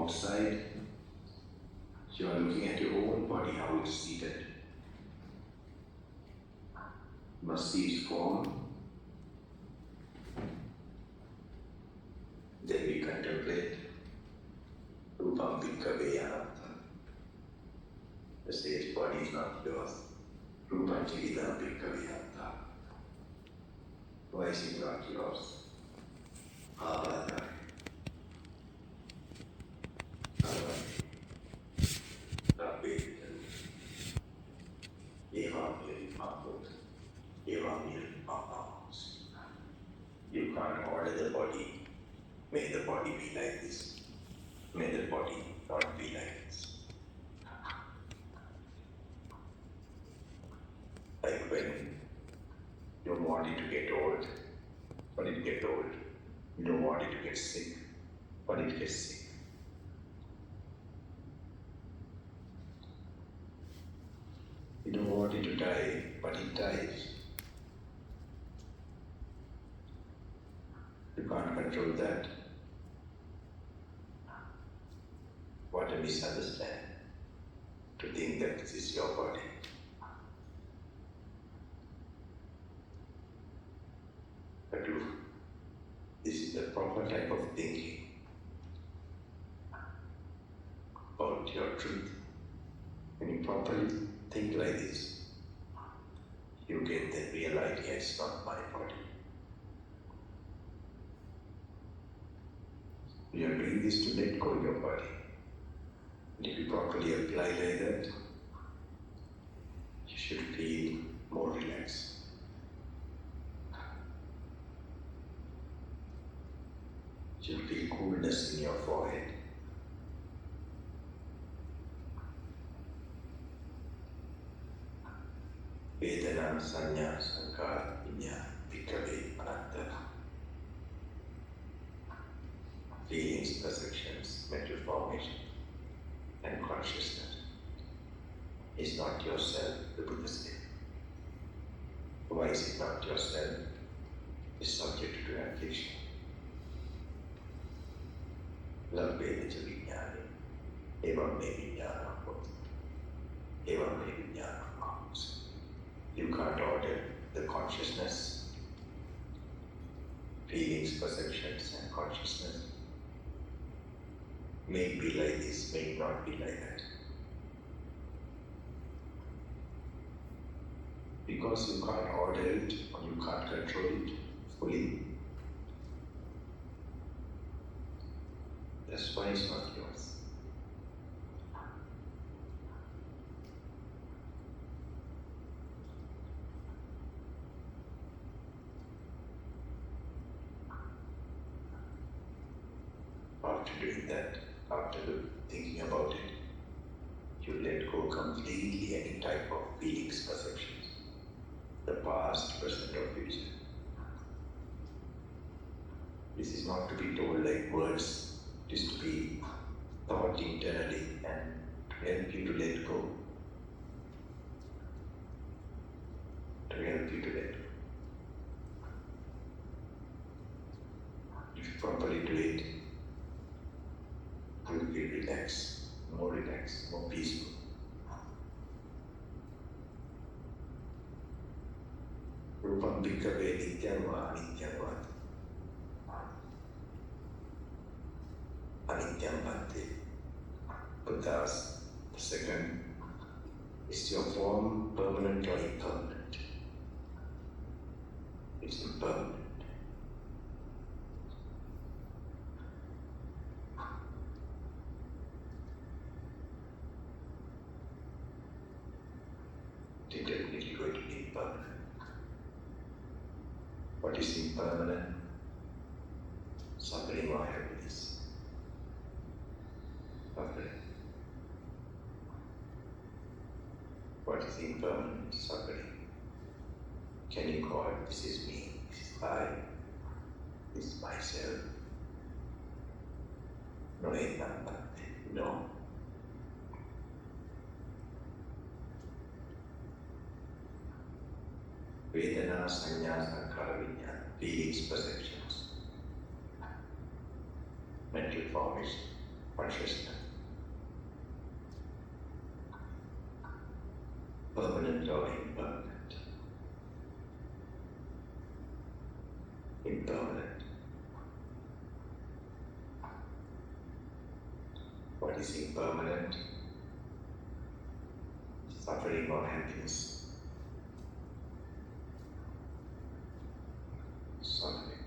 outside, you are looking at your own body, how it's seated. You must see its form. Then we contemplate Rupam Bhikkhave Gnanaloka. The stage body is not yours. Rupam Chididam Bhikkhave Gnanaloka. Why is it not yours? Abhadari. You can't order the body. May the body be like this. May the body not be like this. Like when you don't want it to get old, but it gets old. You don't want it to get sick, but it gets sick. You don't want it to die, but it dies. You can't control that. What a misunderstanding to think that this is your body. But this is the proper type of thinking about your truth. When you properly think like this, you get the real idea, it's not my body. You are doing this to let go of your body. And if you properly apply like that, you should feel more relaxed. You should feel coolness in your forehead. Vedana, Sanya, Sankara, Vinyana, Bhikkhave, Anatta. Feelings, perceptions, mental formation, and consciousness is not yourself, the Buddha said. Why is it not yourself? It's subject to affliction. Labbe cha vijnane, evam me vijnana hoti, evam me vijnana ahams. You can't order the consciousness, feelings, perceptions, and consciousness. May it be like this, may it not be like that. Because you can't order it or you can't control it fully, that's why it's not yours. After doing that, after thinking about it, you let go completely any type of feelings, perceptions, the past, present or future. This is not to be told like words, it is to be thought internally and to help you to let go. To help you to let go. If you properly do it, you will be relaxed, more peaceful. Rupam Bhikkhave Nityam va Anityam va. Anityam Bhante. Buddha asks, the second, is your form permanent or impermanent? It's impermanent. It's definitely going to be impermanent. What is impermanent? Suffering or happiness. Suffering. What is impermanent? Suffering. Can you call it, this is me, this is I, this is myself? No, it's not that. No. Vedana, Sanya, Sankara, Vinyana, feelings, perceptions, mental formation, consciousness, permanent or impermanent, impermanent. What is impermanent? Suffering or happiness? Suffering.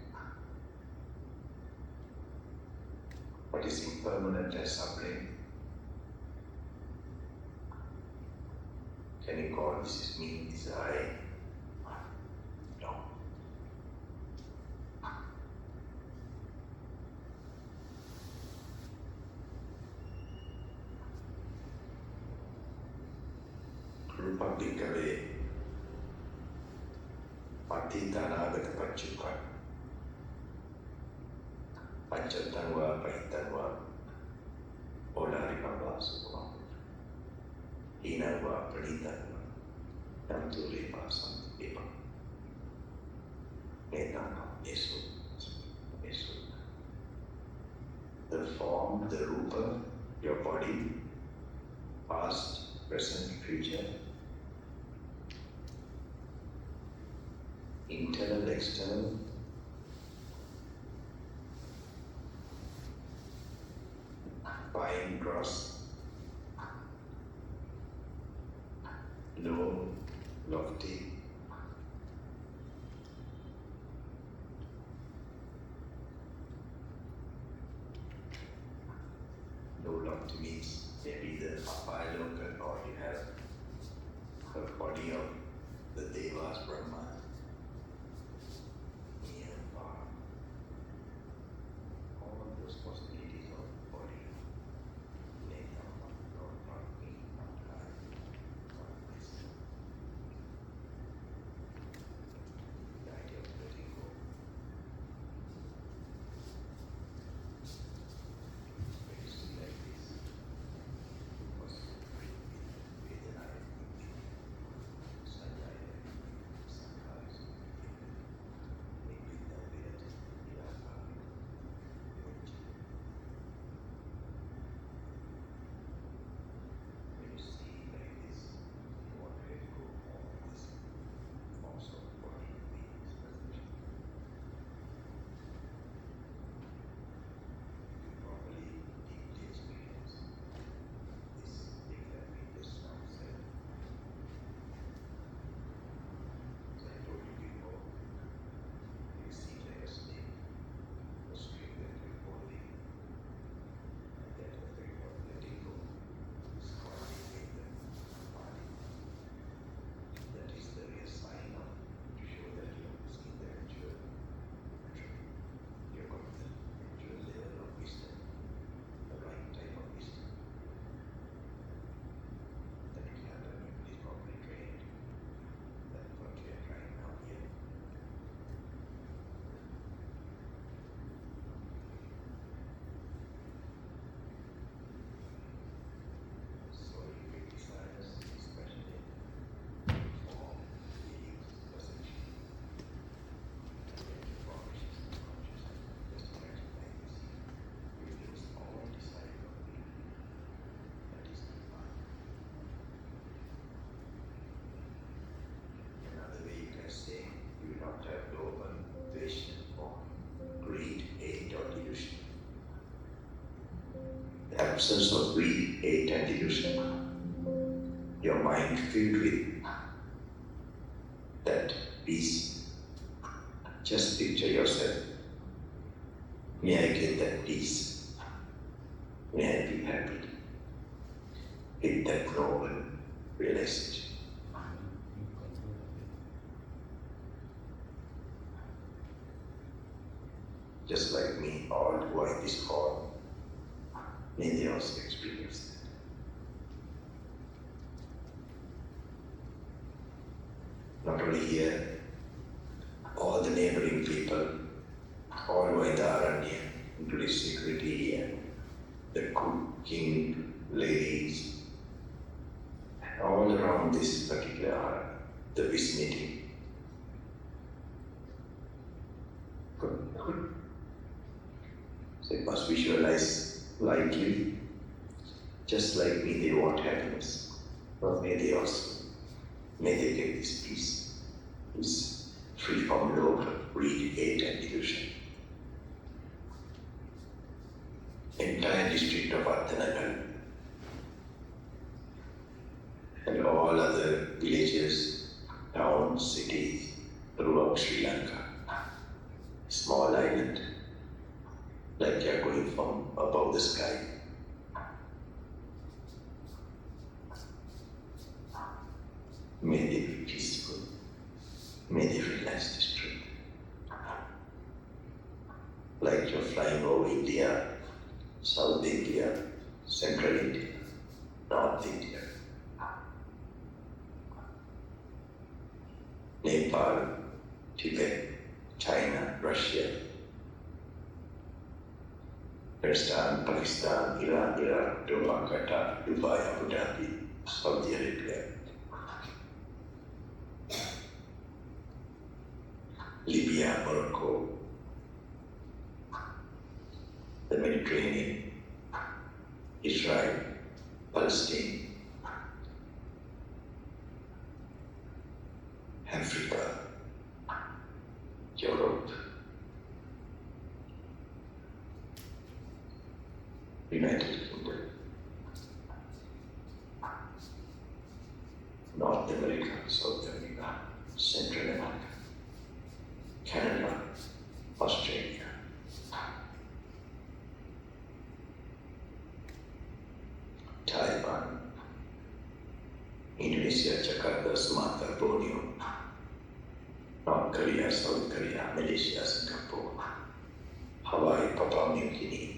What is impermanent as suffering? Can you call this is me, this is I? No. Rupa Bhikkhave Attanagalla Pacchuka Panchatanva Paitanva Olarikava Sukha Hinava Pranitava Namtuleva Santeva Netana Yesu. The form, the rupa, your body, past, present, future, internal, external, fine, gross, low, lofty, low, lofty means maybe the Bambalapitiye or you have the body of the Devas, Brahma, near, far, all those possibilities of body, later, not me, not I, not myself. The idea of letting go. When you see like this, was Vedana, Sanjaya, Sankhara, Nibita, Virata, Virata, when you see like this, you want to let go of all this forms of body, beings, perception. You properly, deeply experience this exactly this non-self. As I told you before, you see like a snake, a string that you're holding, and that effect of letting go is called the body. That is the real sign of to show that you have seen the actual truth. You have got the actual level of wisdom, the right type of wisdom. That will happen when it is properly trained. That's what we are trying now here. So you may decide as especially form, feelings, perception, and then formations and consciousness. Just imagine like this. You lose all desire for being. That is the mind. Another way you can say you will not have low motivation or greed, hate or delusion. The absence of greed, hate and delusion. Your mind filled with that peace. Just picture yourself. May I get that peace? May I be happy with that noble realization? Just like me, all who are in this hall, may they also experience that. Not only here, all the neighboring people, all who are in the Aranya, including security and the cooking ladies, and all around this particular Aranya, the vicinity. Good. So you must visualize lightly, just like me they want happiness, but may they get this peace, is free from love, greed, hate and delusion. Entire district of Attanagalla and all other villages, towns, cities throughout Sri Lanka, small island, like you are going from above the sky. May they be peaceful. May they realize this truth. Like you're flying over India, South India, Central India, North India, Nepal, Tibet, China, Russia, Pakistan, Iran, Iraq, Doha, Qatar, Dubai, Abu Dhabi, Saudi Arabia, Libya, Morocco, the Mediterranean, Israel, Palestine, Africa, Europe, United Kingdom, North America, South America, Central America, Canada, Australia, Taiwan, Indonesia, Jakarta, Sumatra, Borneo, North Korea, South Korea, Malaysia, Singapore, Hawaii, Papua New Guinea,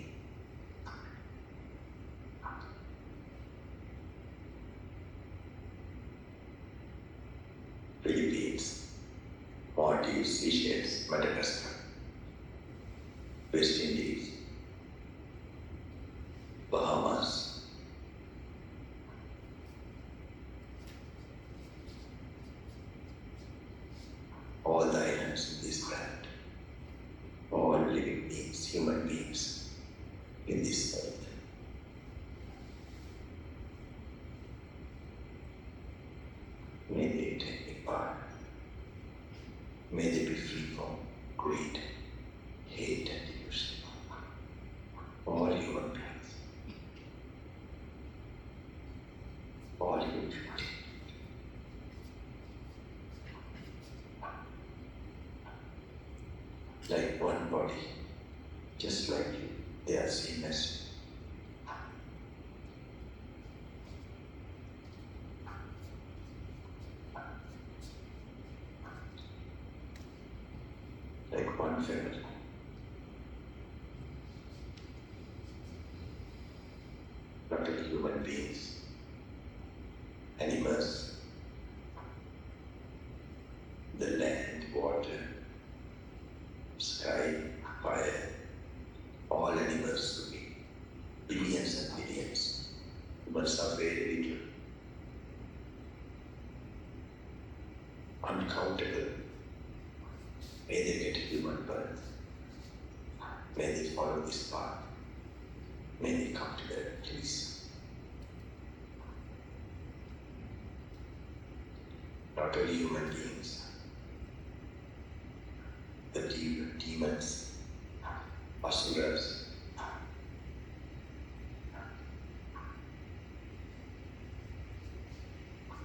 Philippines, Maldives, Seychelles, Madagascar, West Indies, Bahamas, all the islands in this planet, all living beings, human beings in this earth. May they take part. May they be free from greed, hate and delusion. All human beings. All human beings. Like one body, just like you, they are same as you. Like one family. Not only human beings, animals, the land, water, sky, fire, all animals to be billions and billions. Humans are very little, uncountable. May they get human birth. May they follow this path. May they come together, please. Not only human beings, the demons, asuras,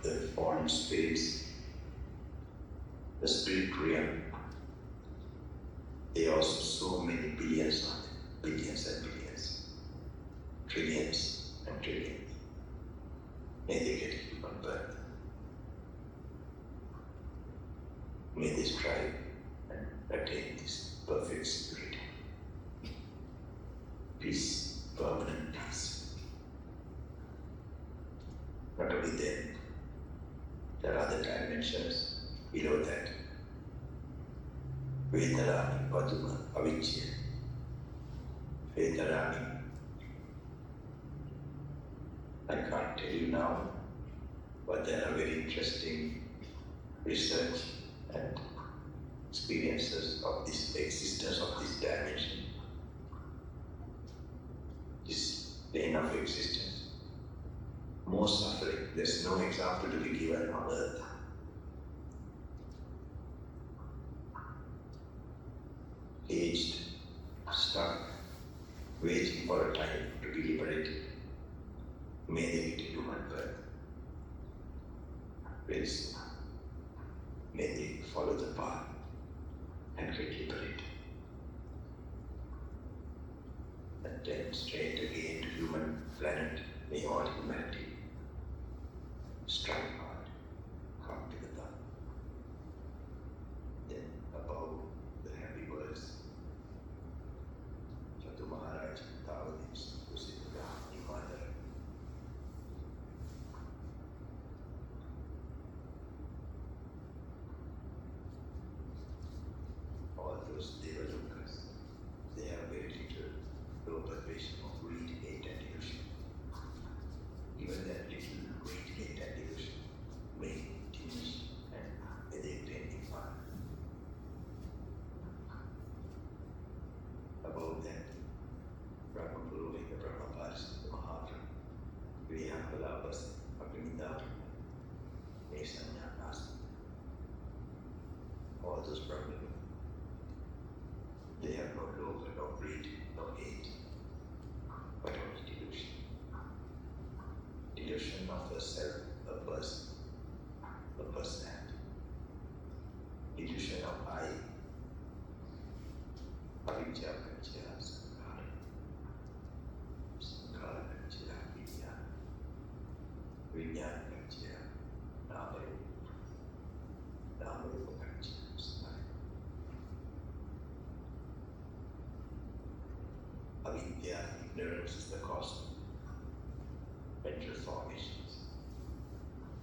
the fallen spirits, the spirit realm. There are also so many billions of them, billions and billions, trillions and trillions. May they get human birth. May they strive and attain this perfect spirit. Peace, permanent peace. Not only then, there are other dimensions below that. Venerable Bambalapitiye, Venerable. I can't tell you now, but there are very interesting research and experiences of this existence of this dimension. This pain of existence, more suffering. There's no example to be given on earth. Aged, stuck, waiting for a time to be liberated. May they get human birth. Very soon. May they follow the path and get liberated. And then straight again to human planet, may all humanity strive hard, come to the Dhamma. Then above the happy words, Chatu Maharaj, Tavadis, Kusita, Mother. All those Devalokas, they have very little low perception of greed, hate and delusion. Even that little greed, hate and delusion may diminish and may they attain nirvana. Above that, Brahma Purohita, Brahma Paris, the Mahatma, Viyampalabas, Abhiminda, Nesanya, all those Brahmins, they have no loka, no greed, no hate, but only delusion. Delusion of the self, a person, a personality. Delusion of I, Avijja, Kachya, Sankhara, Sankhara, Kachya, Vijnana, Vijnana, Kachya, Namarupa, Namarupa, Kachya, Sankhara. Avidya, ignorance is the cause of mental formations.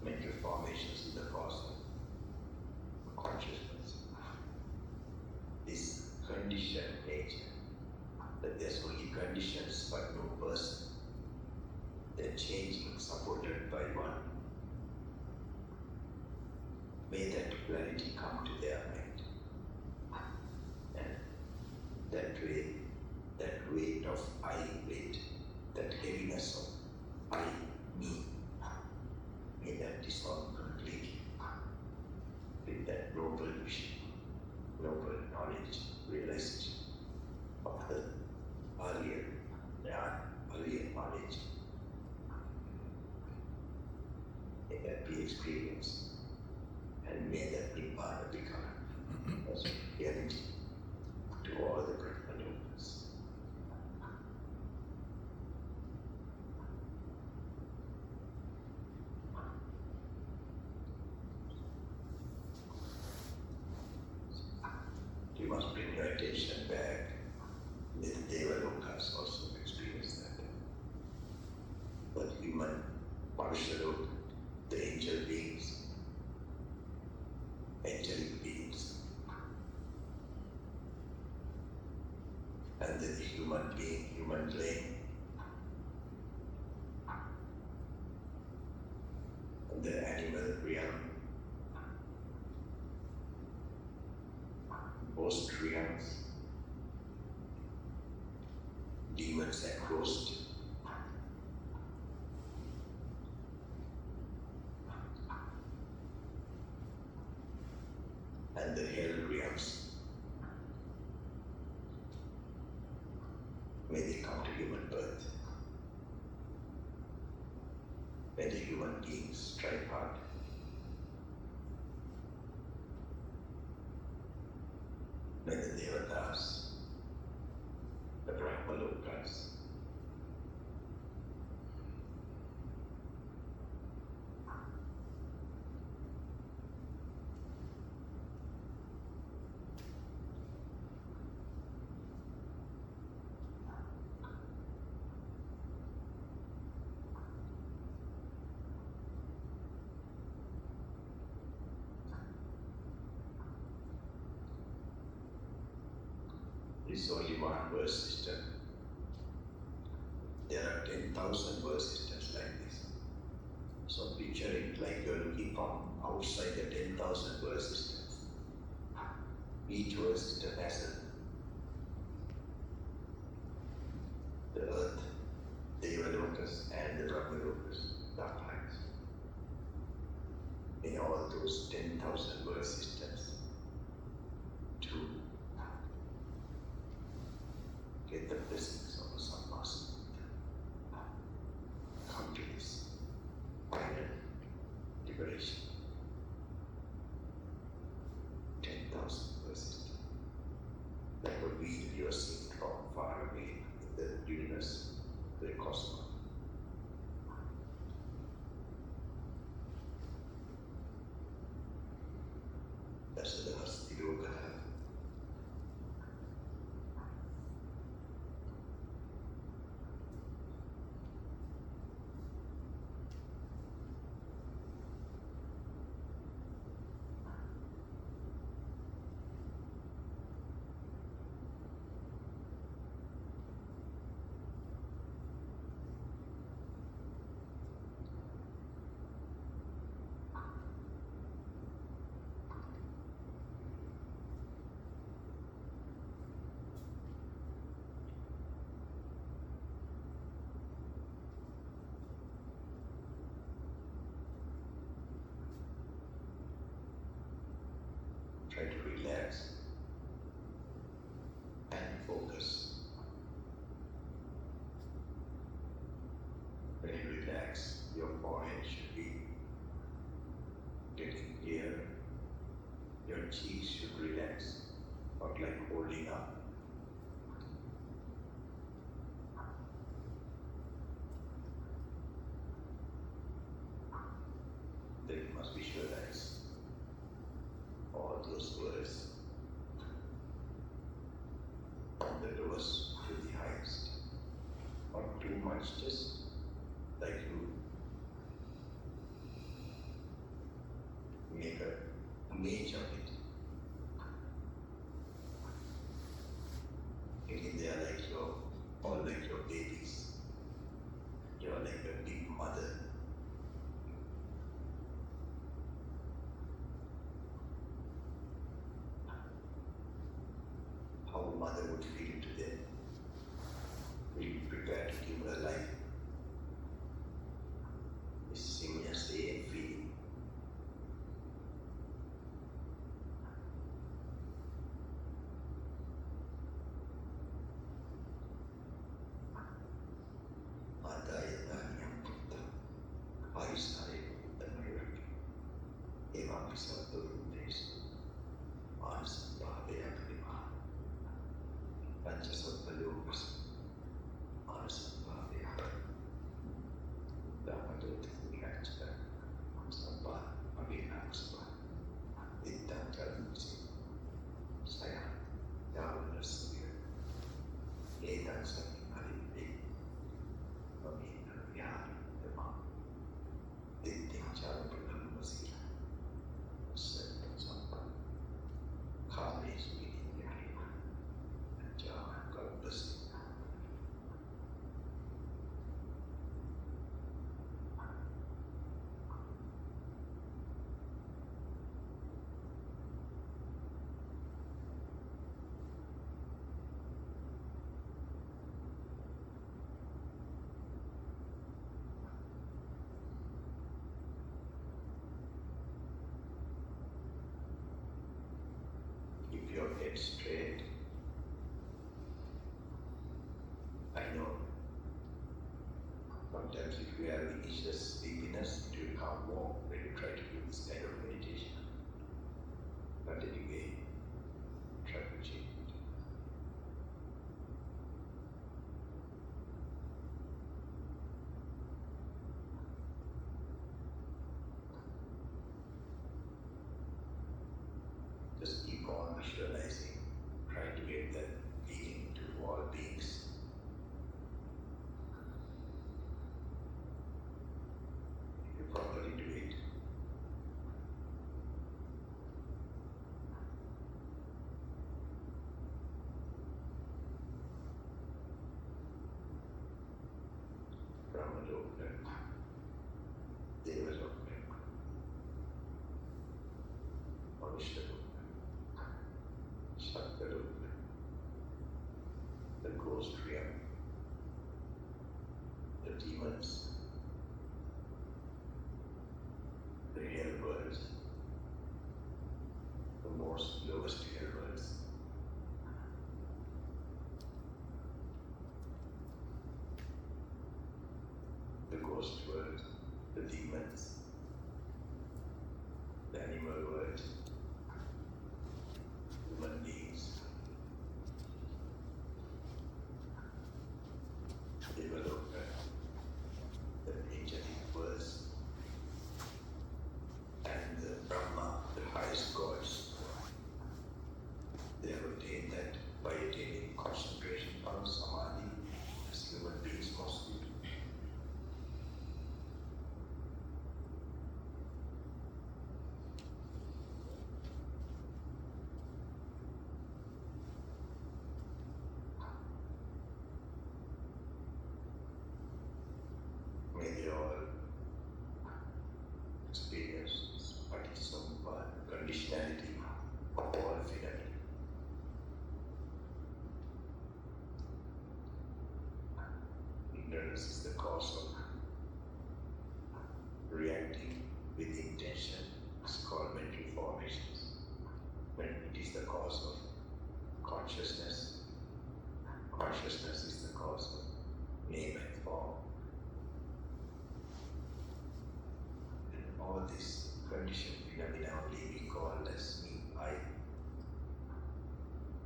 Mental formations is the cause of consciousness. This conditioned nature, that there's only conditions but no person, they're changing, supported by one. May that clarity come to their mind. And that way, that weight of I weight, that heaviness of I, me, may that dissolve completely with that noble vision, noble knowledge, realization of the earlier knowledge. May that be experienced, and may that Nibbana become as reality to all the Brahmanukas. You must bring your attention back. The Devalokas also experience that. But human, Manushaloka, the angel beings, angelic beings, and then the human being, human plane, and the animal realm, most realms, demons and ghosts, and the hell realms. May they come to human birth. May the human beings strive hard. May the Devatas, the Brahmalokas, is only one verse system. There are 10,000 verse systems like this. So picture it like you're looking from outside the 10,000 verse systems. Each verse system has the earth, Deva Brahmalokas and the Brahmalokas, the highest. May all those 10,000 world systems to get the blessings of the Sambuddha, come to this final liberation. 10,000 world systems. Like what you are seeing from far away in the universe, the cosmos. That's the Hasti Yoga. Try to relax and focus. When you relax, your forehead should be getting clear. Your cheeks should relax, not like holding up. Then you must visualize all those words from the lowest to the highest. Not too much, just like you make an image of it. Thinking they are like all like your babies. You are like a big mother. How a mother would feel to them. We prepare to give her life. This similar same feeling. Adaya Dhaniyam Putta, Ayusare Putta Mayuraki, Evam Visabdurun Desu, Manasam Bhavaya Pradima, Panchasattvayogas, Manasam Bhavaya, Dhamma Dhamma Sampa, Abhinavaspa, Viddam Karmusi, Saya, Yavanasya, Edan Sami Haripi, Amina Vyari, Dhamma, Diddhya Charapranam Vasila, Satta Sampa, Kale Sumini Vyari, Java Kalpasi. Keep your head straight. I know sometimes if you have initial sleepiness, it will come more when you try to do this kind of meditation. But anyway, try to change it. Just keep on visualizing, trying to get that feeling to all beings. If you properly do it, Brahmaloka, Devaloka, Manushaloka, Sattva-loka, the ghost realm, the the demons, the real world, the most lowest real worlds. The ghost world, the demons, the animal world, human beings, Devaloka, the angelic worlds, and the Brahma, the highest gods. They have attained that by attaining concentration on samadhi, as human beings mostly. May they all experience this Patisambhava conditionality of all phenomena. Ignorance is the cause of reacting with intention. It's called mental formations. When it is the cause of consciousness, consciousness is the cause of name and form. And all these conditioned phenomena only we call as me, I.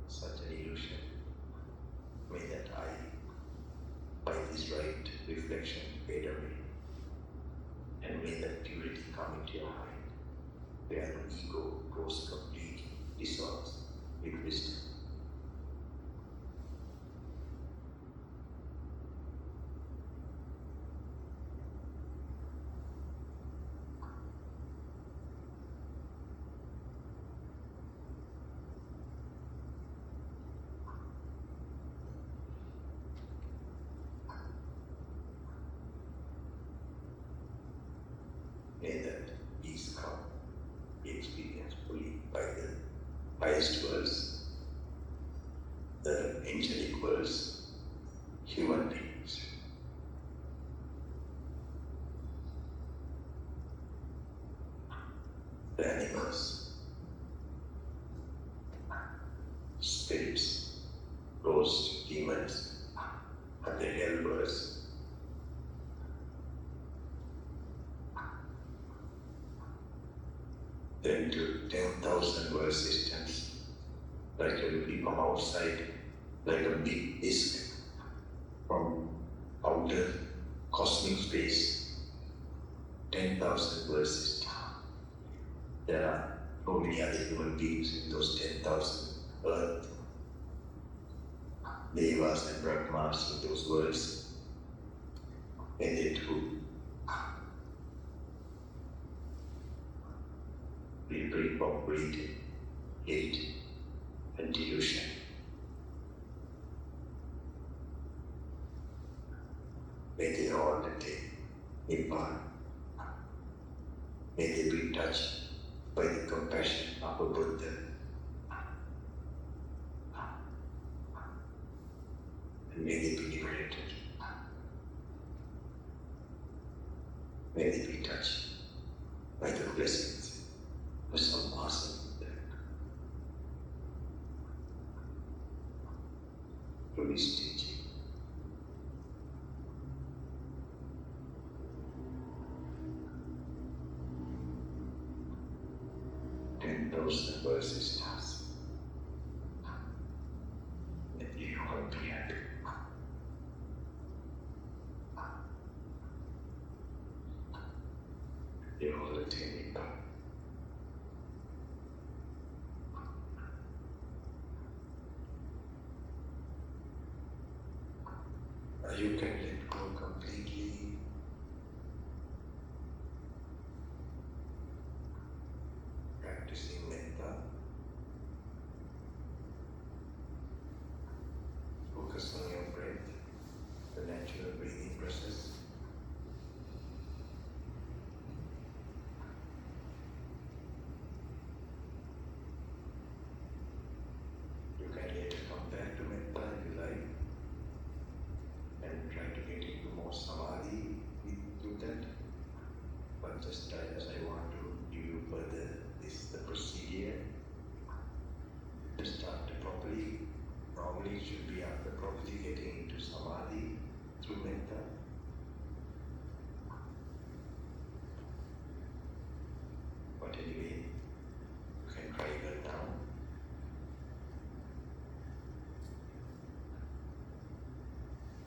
Such an illusion. May that I, by this right reflection, fade away. And may that purity come into your mind, where the ego grows completely, dissolves with wisdom. May that peace come, be experienced fully by the highest worlds, the angelic worlds, human beings. The animals, spirits, ghosts, demons, and the hell worlds. Then to 10,000 world systems, like looking from outside, like a big disk from outer cosmic space, 10,000 world systems. There are so many other human beings in those 10,000 earth, devas and brahmas in those worlds, and they too we bring from greed, hate, and delusion. May they all attain Nibbana. May they be touched by the compassion of a Buddha. And may they be liberated. May they be touched by the blessings of some awesome Buddha. From his teaching. Those verses stars. That you will be happy. You will attain Nibbana. You can let go completely. Practicing metta. Focus on your breath, the natural breathing process. You can later come back to metta if you like and try to get into more samadhi. after properly getting into samadhi through metta. But anyway, you can try even now.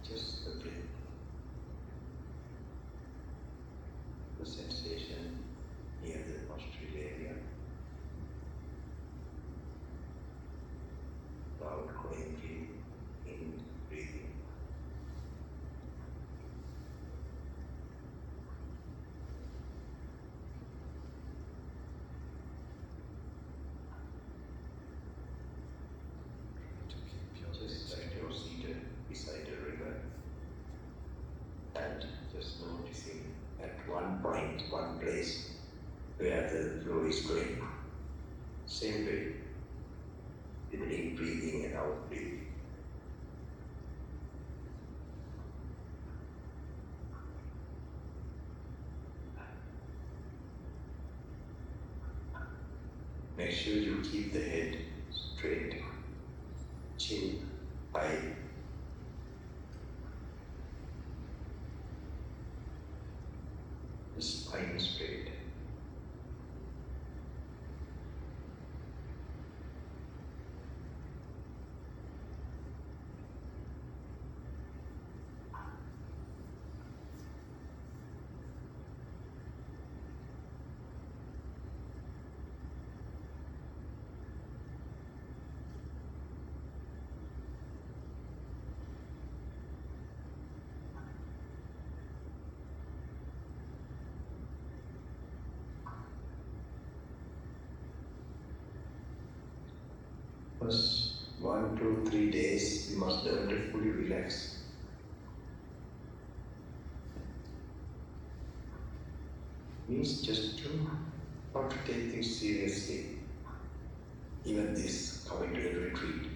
Just the breath, the sensation near the nostril area, the outgoing breathing, in breathing. Just like you're seated beside a river and just noticing at one point, one place where the flow is going. Same way, in breathing and out breathing. Make sure you keep the head straight, chin high. The spine straight. First 1, 2, 3 days, we must learn to fully relax. Means just to not to take things seriously. Even this coming to a retreat.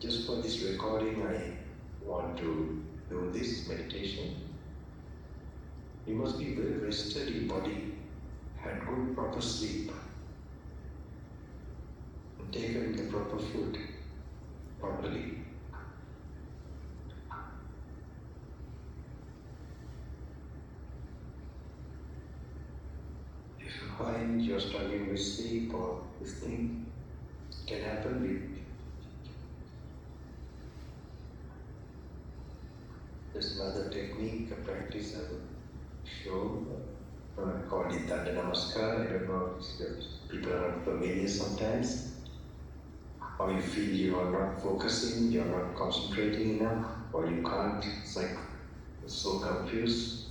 Just for this recording, I want to do this meditation. You must be well rested in body, had good proper sleep, and taken the proper food properly. If you find you're struggling with sleep or this thing, it can happen with there's another technique, a practice I will show. Called it Namaskar. I don't know if people are not familiar sometimes. Or you feel you are not focusing, you are not concentrating enough, or you can't, it's like you're so confused.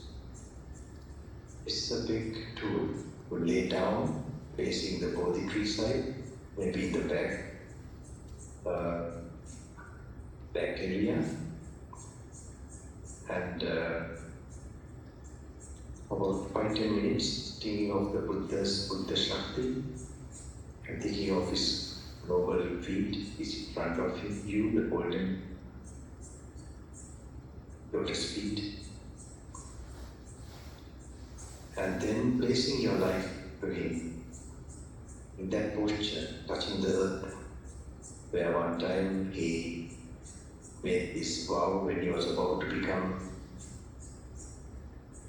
It's a big tool. You lay down, facing the Bodhi tree side, maybe in the back area. And about 5-10 minutes, thinking of the Buddha Shakti, and thinking of his noble feet is in front of you, the golden lotus feet. And then placing your life to him in that posture, touching the earth, where one time he made this vow when he was about to become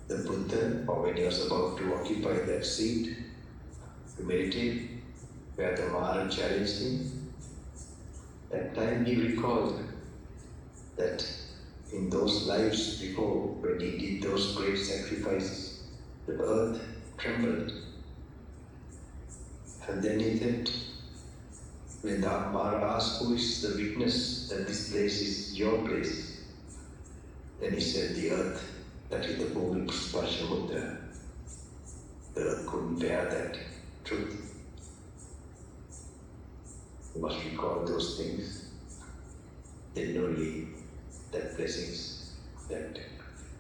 the Buddha, or when he was about to occupy that seat to meditate, where the Mara challenged him. That time he recalled that in those lives before, when he did those great sacrifices, the earth trembled. And then he said, when the Mara asked, who is the witness that this place is your place? Then he said, the earth. That is the Bhumi Sparsha Buddha. The earth couldn't bear that truth. You must recall those things. Then only that blessings, that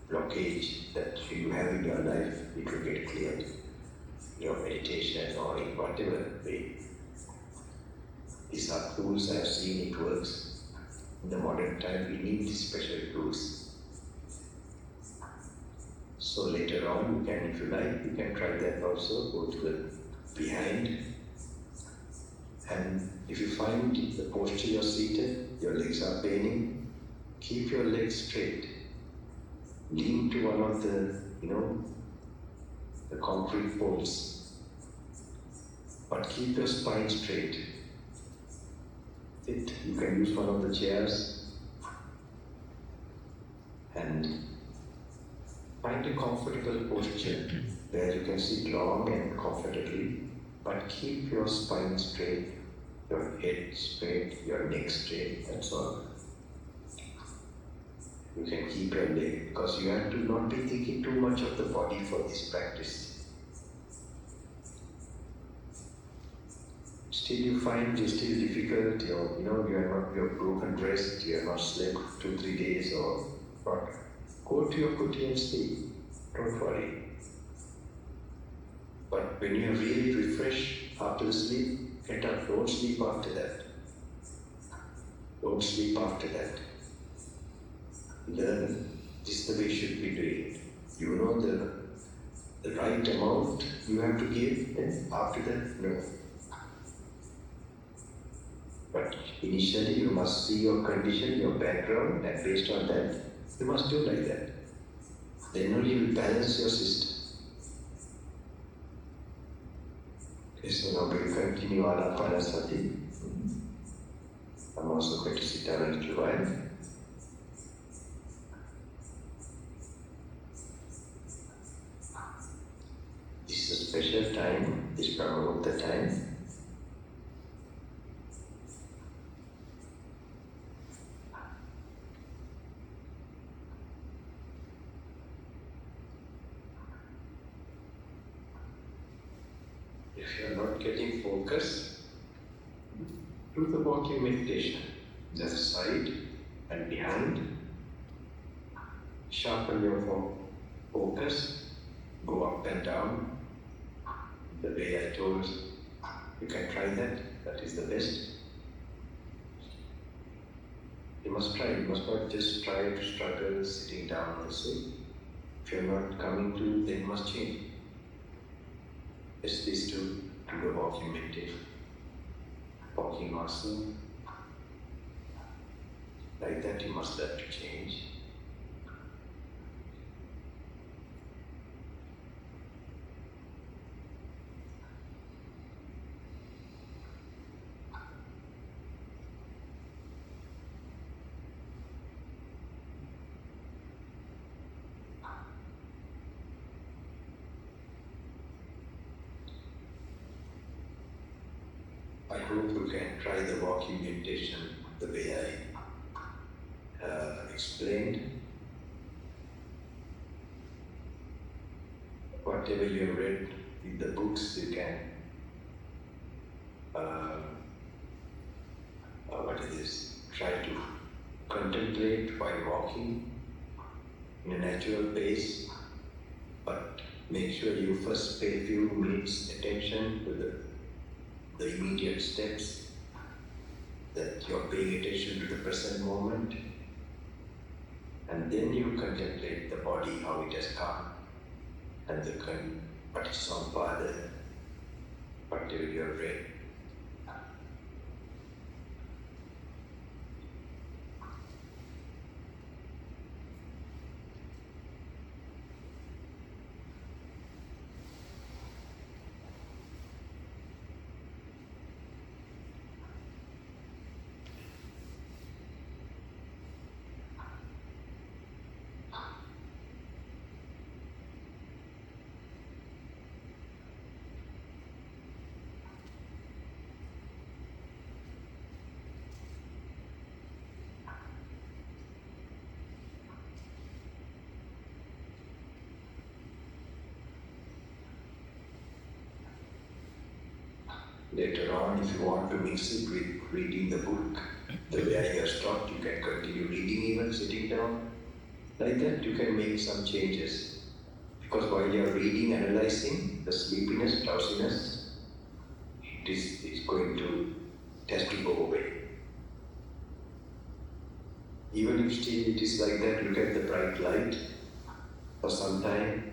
blockage that you have in your life, it will get cleared. Your meditation or in whatever way. These are tools I have seen it works. In the modern time, we need these special tools. So later on, you can, if you like, you can try that also. Go to the behind and If you find the posture you're seated, your legs are paining, keep your legs straight. Lean to one of the, the concrete poles. But keep your spine straight. Sit. You can use one of the chairs and find a comfortable posture where you can sit long and comfortably, but keep your spine straight, your head straight, your neck straight, that's all. You can keep your leg, because you have to not be thinking too much of the body for this practice. Still you find it's still difficult, you're broken rest, you have not slept 2-3 days or what. Go to your kuti and sleep, don't worry. But when you are really refreshed after the sleep, get up, don't sleep after that. Don't sleep after that. Learn, this is the way you should be doing it. You know the right amount you have to give, and after that, no. But initially you must see your condition, your background, and based on that, you must do like that. Then only you will balance your system. Okay, so now we'll continue Anapanasati. I'm also going to sit down a little while. This is a special time, this is Brahmagupta time. If you are not getting focus, do the walking meditation. Left side and behind. Sharpen your focus. Go up and down. The way I told, you can try that. That is the best. You must try. You must not just try to struggle sitting down also. If you are not coming to, then you must change. It's these two, do the walking meditation, walking asana. Like that you must learn to change. I hope you can try the walking meditation the way I explained. Whatever you have read in the books, you can, try to contemplate while walking in a natural pace, but make sure you first pay a few minutes attention to the immediate steps, that you're paying attention to the present moment, and then you contemplate the body, how it has come, and what is Sampada, whatever you have read. Later on, if you want to mix it with reading the book, the way I have taught, you can continue reading even sitting down. Like that, you can make some changes. Because while you are reading, analyzing the sleepiness, drowsiness, it's going to tend to go away. Even if still it is like that, look at the bright light for some time.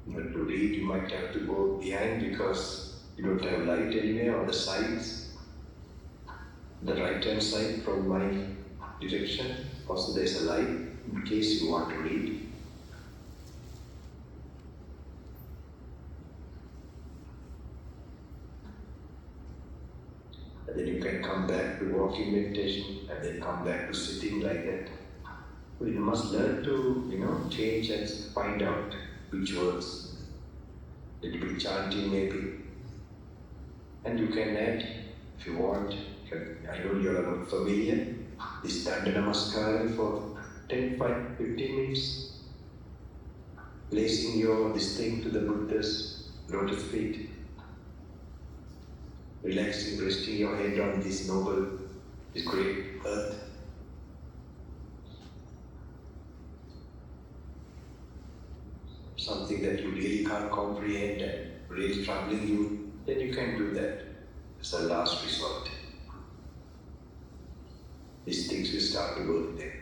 But to read, you might have to go behind because you don't have light anywhere on the sides. The right hand side from my direction, also there's a light in case you want to read. And then you can come back to walking meditation and then come back to sitting like that. Well, you must learn to, change and find out which works. Little bit chanting maybe. And you can add, if you want, I know you are not familiar, this Danda Namaskara for 15 minutes. Placing this thing to the Buddha's lotus feet. Relaxing, resting your head on this great earth. Something that you really can't comprehend and really troubling you, then you can do that as a last resort. These things will start to work there.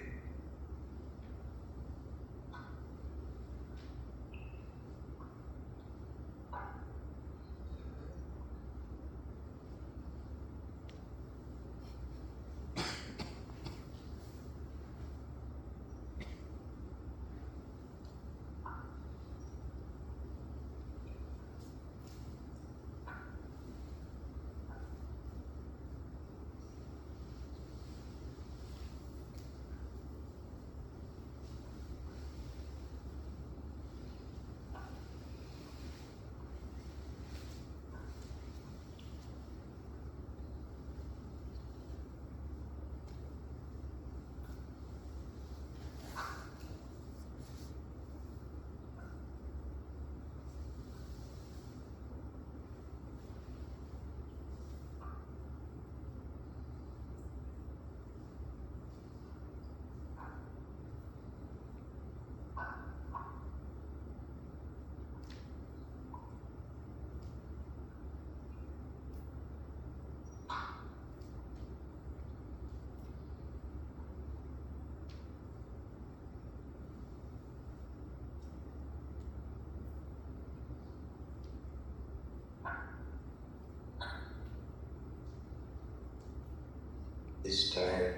This time,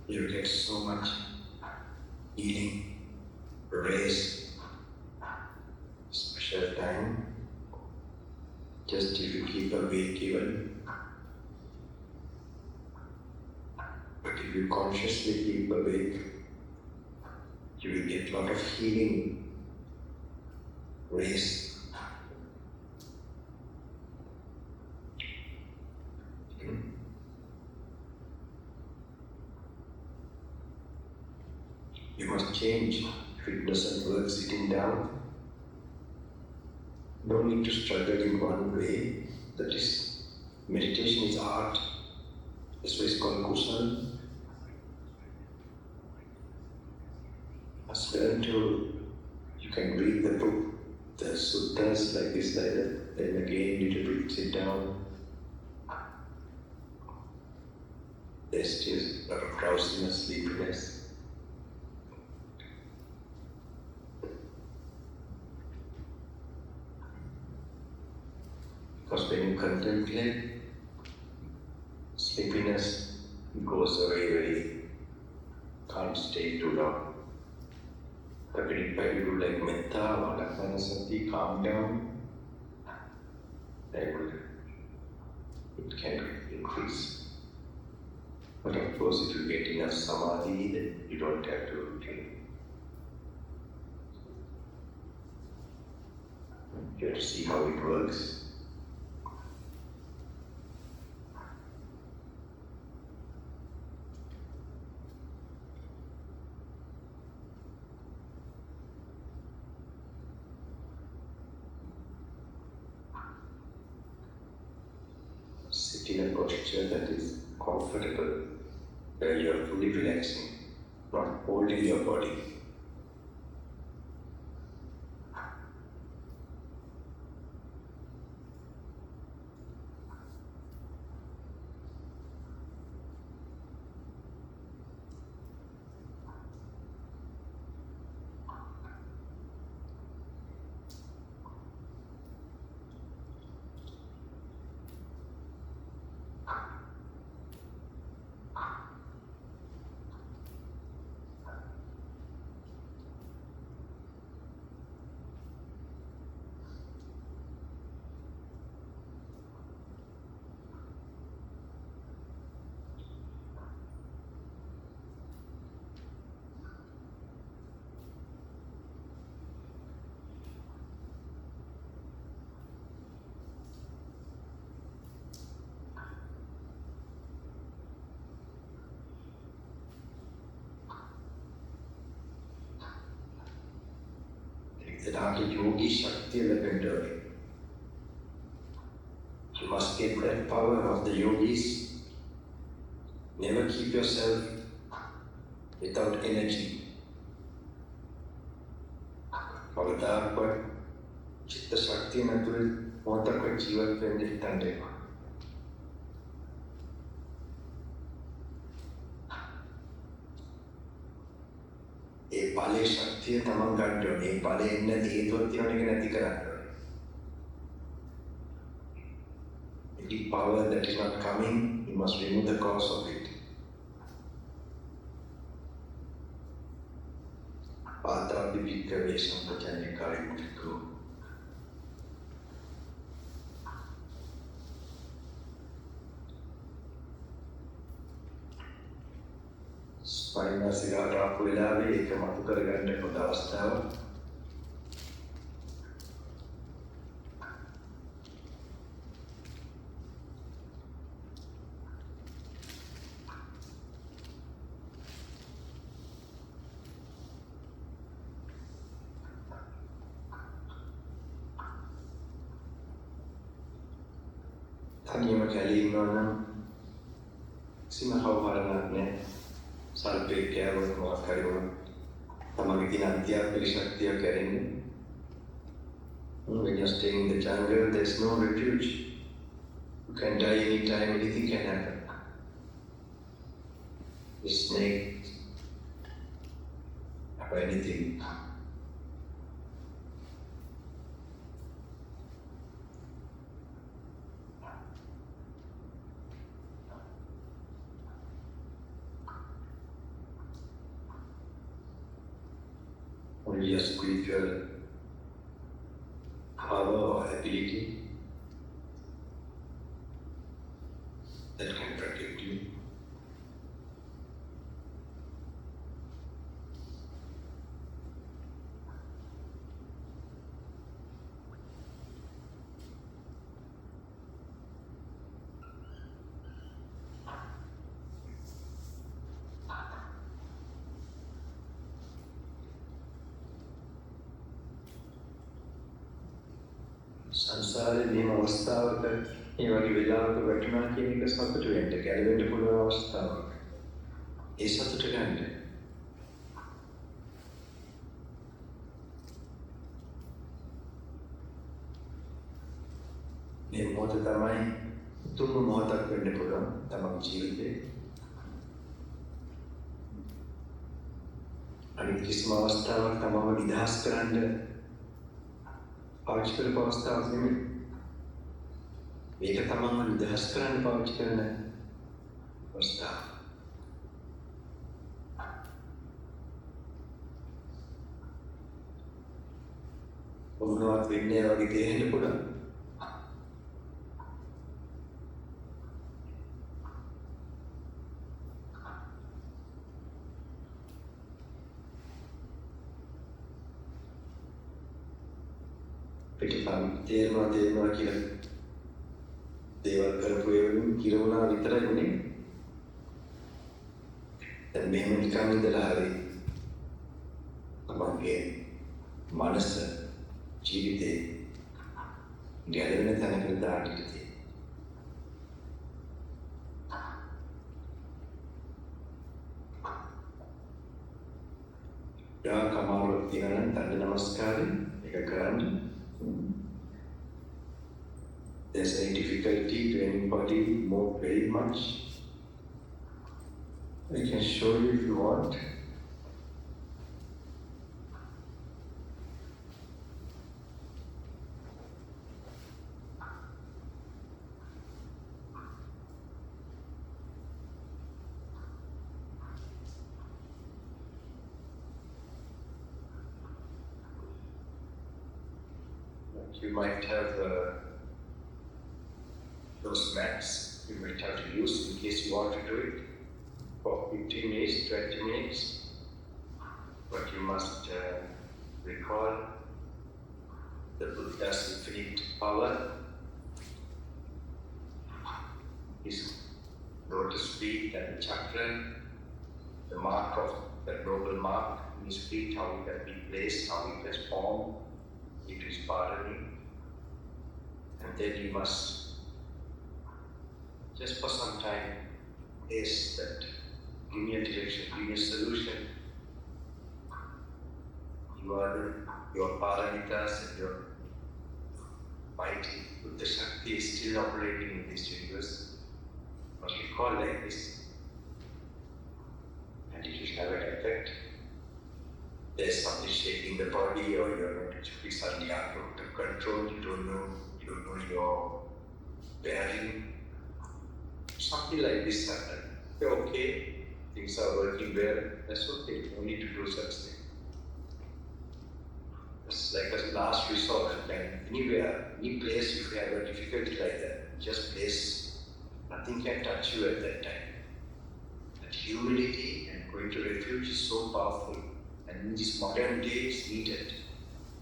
you get so much healing, rest, special time. Just if you keep awake even. But if you consciously keep awake, you will get a lot of healing, rest. You must change. If it doesn't work sitting down, no need to struggle in one way. That is, meditation is art. That's why it's called kusala. Must learn you can read the book, the suttas like this, like that. Then again, little bit sit down. There's still a lot of drowsiness, sleepiness. Because when you contemplate, sleepiness goes away can't stay too long. But when you do like metta or Attanagalla, calm down, then it can increase. But of course, if you get enough samadhi, then you don't have to drink. You have to see how it works. Sit in a posture that is comfortable, where you are fully relaxing, not holding your body. එදාට යෝගී ශක්තිය ලැබෙන්න ඕනේ. You must get that power of the yogis. Never keep yourself without energy. කවදාකවත් චිත්ත ශක්තිය නැතුව මොහොතක්වත් ජීවත් වෙන්න හිතන්න එපා. ඒ ඵලයේ ශක්තිය තමන් ගන්න ඕනේ. ඒ ඵලෙ එන්න හේතුවක් තියෙන එක නැති කරන්න ඕනේ. Any power that is not coming, you must remove the cause of it. Pātāpi bhikkhave sampajanyakāya bhikkhu. ස්වයංසිකාට ආපු වෙලාවේ ඒක මතු කරගන්න පොඩ අවස්ථාවක්. තනියම කැලේ ඉන්නවා නම් කිසිම හවුහරණයක් නැහැ. සල්පේ කෑවොත් මොකක් හරි වුණොත් තමන්ගේ තියෙන අධ්‍යාත්මික ශක්තිය කැරෙන්නේ. When you're staying in the jungle, there's no refuge. You can die anytime, anything can happen. The snake or anything. Only a spiritual power or ability that can protect you. සංසාරේ මේ අවස්ථාවක මේ වගේ වෙලාවක වැටුණා කියන එක සතුට වෙන්න ගැලවෙන්න පුළුවන් අවස්ථාවක්. ඒ සතුට ගන්න. මේ මොහොත තමයි උතුම් මොහොතක් වෙන්න පුළුවන් තමන් ජීවිතේ. අනිත් කිසිම අවස්ථාවක් තමව නිදහස් කරන්න පාවිච්චි කරපු අවස්ථාවක් නෙමෙයි. මේක තමන්ව නිදහස් කරන්න පාවිච්චි කරන අවස්ථාව. මොනවත් වෙන්නේ වගේ තේරෙන්න පුළුවන්. පිටපන් තේරෙනවා කියලා දේවල් කරපු ඒවලින් කිරුණා විතරයි නේ. දැන් මෙහෙම නිකන් ඉඳලා හරි තමන්ගේ මනස ජීවිතේ ගැලවෙන තැනකට දාන්න ඉතියි. යා කමාරුවක් තියන දඬ නමස්කාරය එක කරන්න. There's any difficulty to anybody move very much? I can show you if you want. You might have those mats you might have to use in case you want to do it for 15 minutes, 20 minutes. But you must recall the Buddha's infinite power, his lotus feet and the chakra, the mark of the global mark in his feet, how it can be placed, how it can form. it is pardoning, and then you must, just for some time, ask that, give me a direction, give me a solution. Your paramitas and your mighty Buddha Shakti is still operating in this universe, what we call like this, and it will have an effect. There's something shaking the body, or you're not actually suddenly out of control, you don't know your bearing. Something like this happen. You're okay, things are working well, that's okay, no need to do such thing. It's like a last resort, and anywhere, any place if you have a difficulty like that, just place, nothing can touch you at that time. That humility and going to refuge is so powerful, and in this modern day it's needed.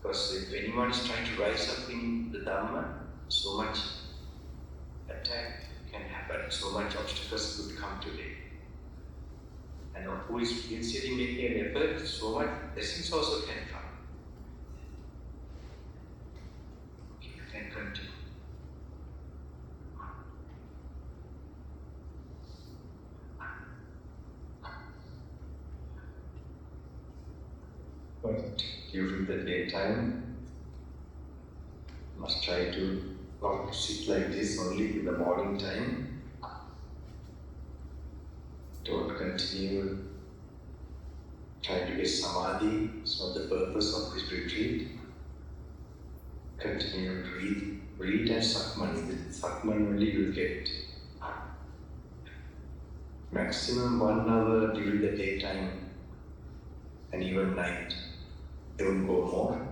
Because if anyone is trying to rise up in the Dhamma, so much attack can happen, so much obstacles could come today. And who is sincerely making an effort, so much blessings also can come. Okay, you can continue. But during the daytime, must try to not sit like this only in the morning time. Don't continue trying to get samadhi. It's not the purpose of this retreat. Continue to read and sakman. With sakman only you will get maximum 1 hour during the daytime and even night. Don't go more.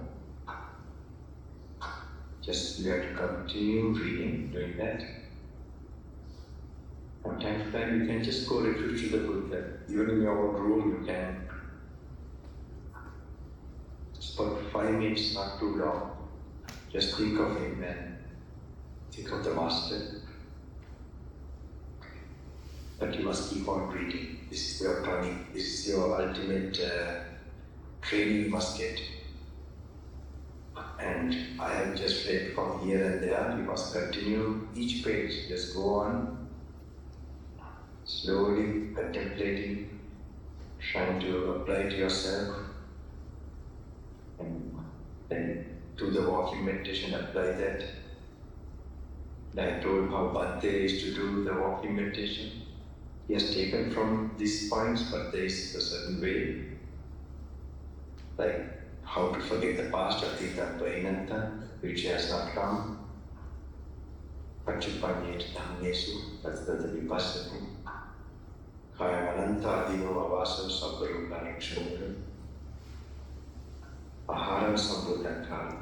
Just you have to continue reading, doing that. From time to time you can just go refuge to the Buddha. Even in your own room you can. It's about 5 minutes, not too long. Just think of him and think of the Master. But you must keep on reading. This is your training. This is your ultimate training you must get. And I have just read from here and there. You must continue each page. Just go on, slowly contemplating, trying to apply to yourself, and then do the walking meditation, apply that. And I told how Bhante is to do the walking meditation. He has taken from these points, but there is a certain way, like how to forget the past, Atita Painanta, which has not come. Pachupanyet Dhammesu, Tattata Vipassati, Kaya Ananta Adino Avasam Sabbaruka Nikshamura, Aharam Sambuddhankara,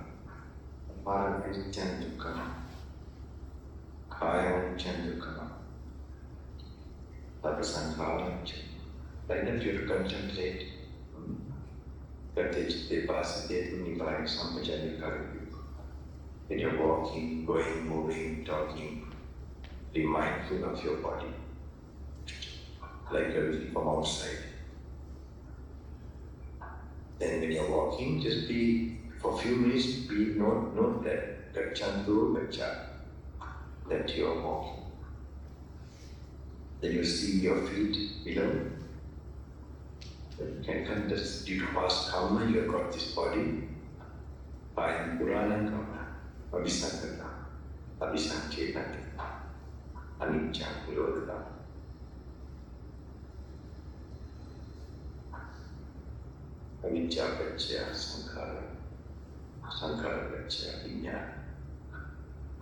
Aharam Anichandukana, Kaya Anichandukana, Tapasankara. Like that you have to contemplate. When you're walking, going, moving, talking, be mindful of your body, like everything from outside. Then when you're walking, just be, for a few minutes, note that, Gachantu Gacha, that you're walking. Then you see your feet below. You can consider due to past karma, you have got this body. By Purana karma, Abhisankata, Abhisanketati, Anicca, Nirodha. Anicca Pacchaya Sankhara, Sankhara Pacchaya Vijnana,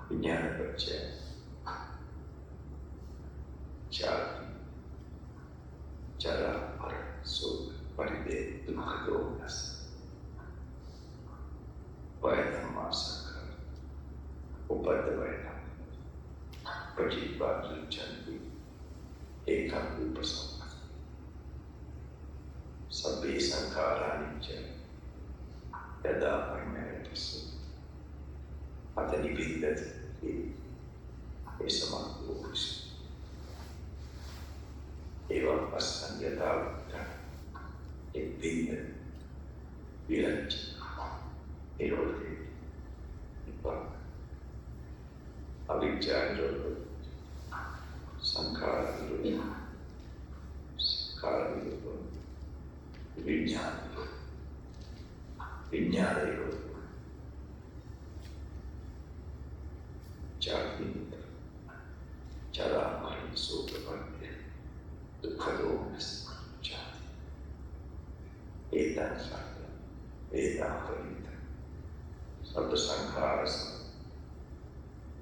Vijnana Pacchaya Jati, Jara Mara. So, Paride Dukhadonas, Vayadhamma Sankhara, Upadavayana, Pajiva Chanti, Ekam Upasama, Sabbe Sankhara Anicca, Yada Parimaritas, Atani Vidati, Esama Upus, Eva Pasanyata. It being the village, it all Avijja nirodha, Sankhara nirodha, Sankhara nirodha, Vijnana nirodha, Vijnana nirodha, Jati nirodha, Jara mani sopavadya, Dukkha-domas jati, Etan satya, Etan parita, Sabda Sankhara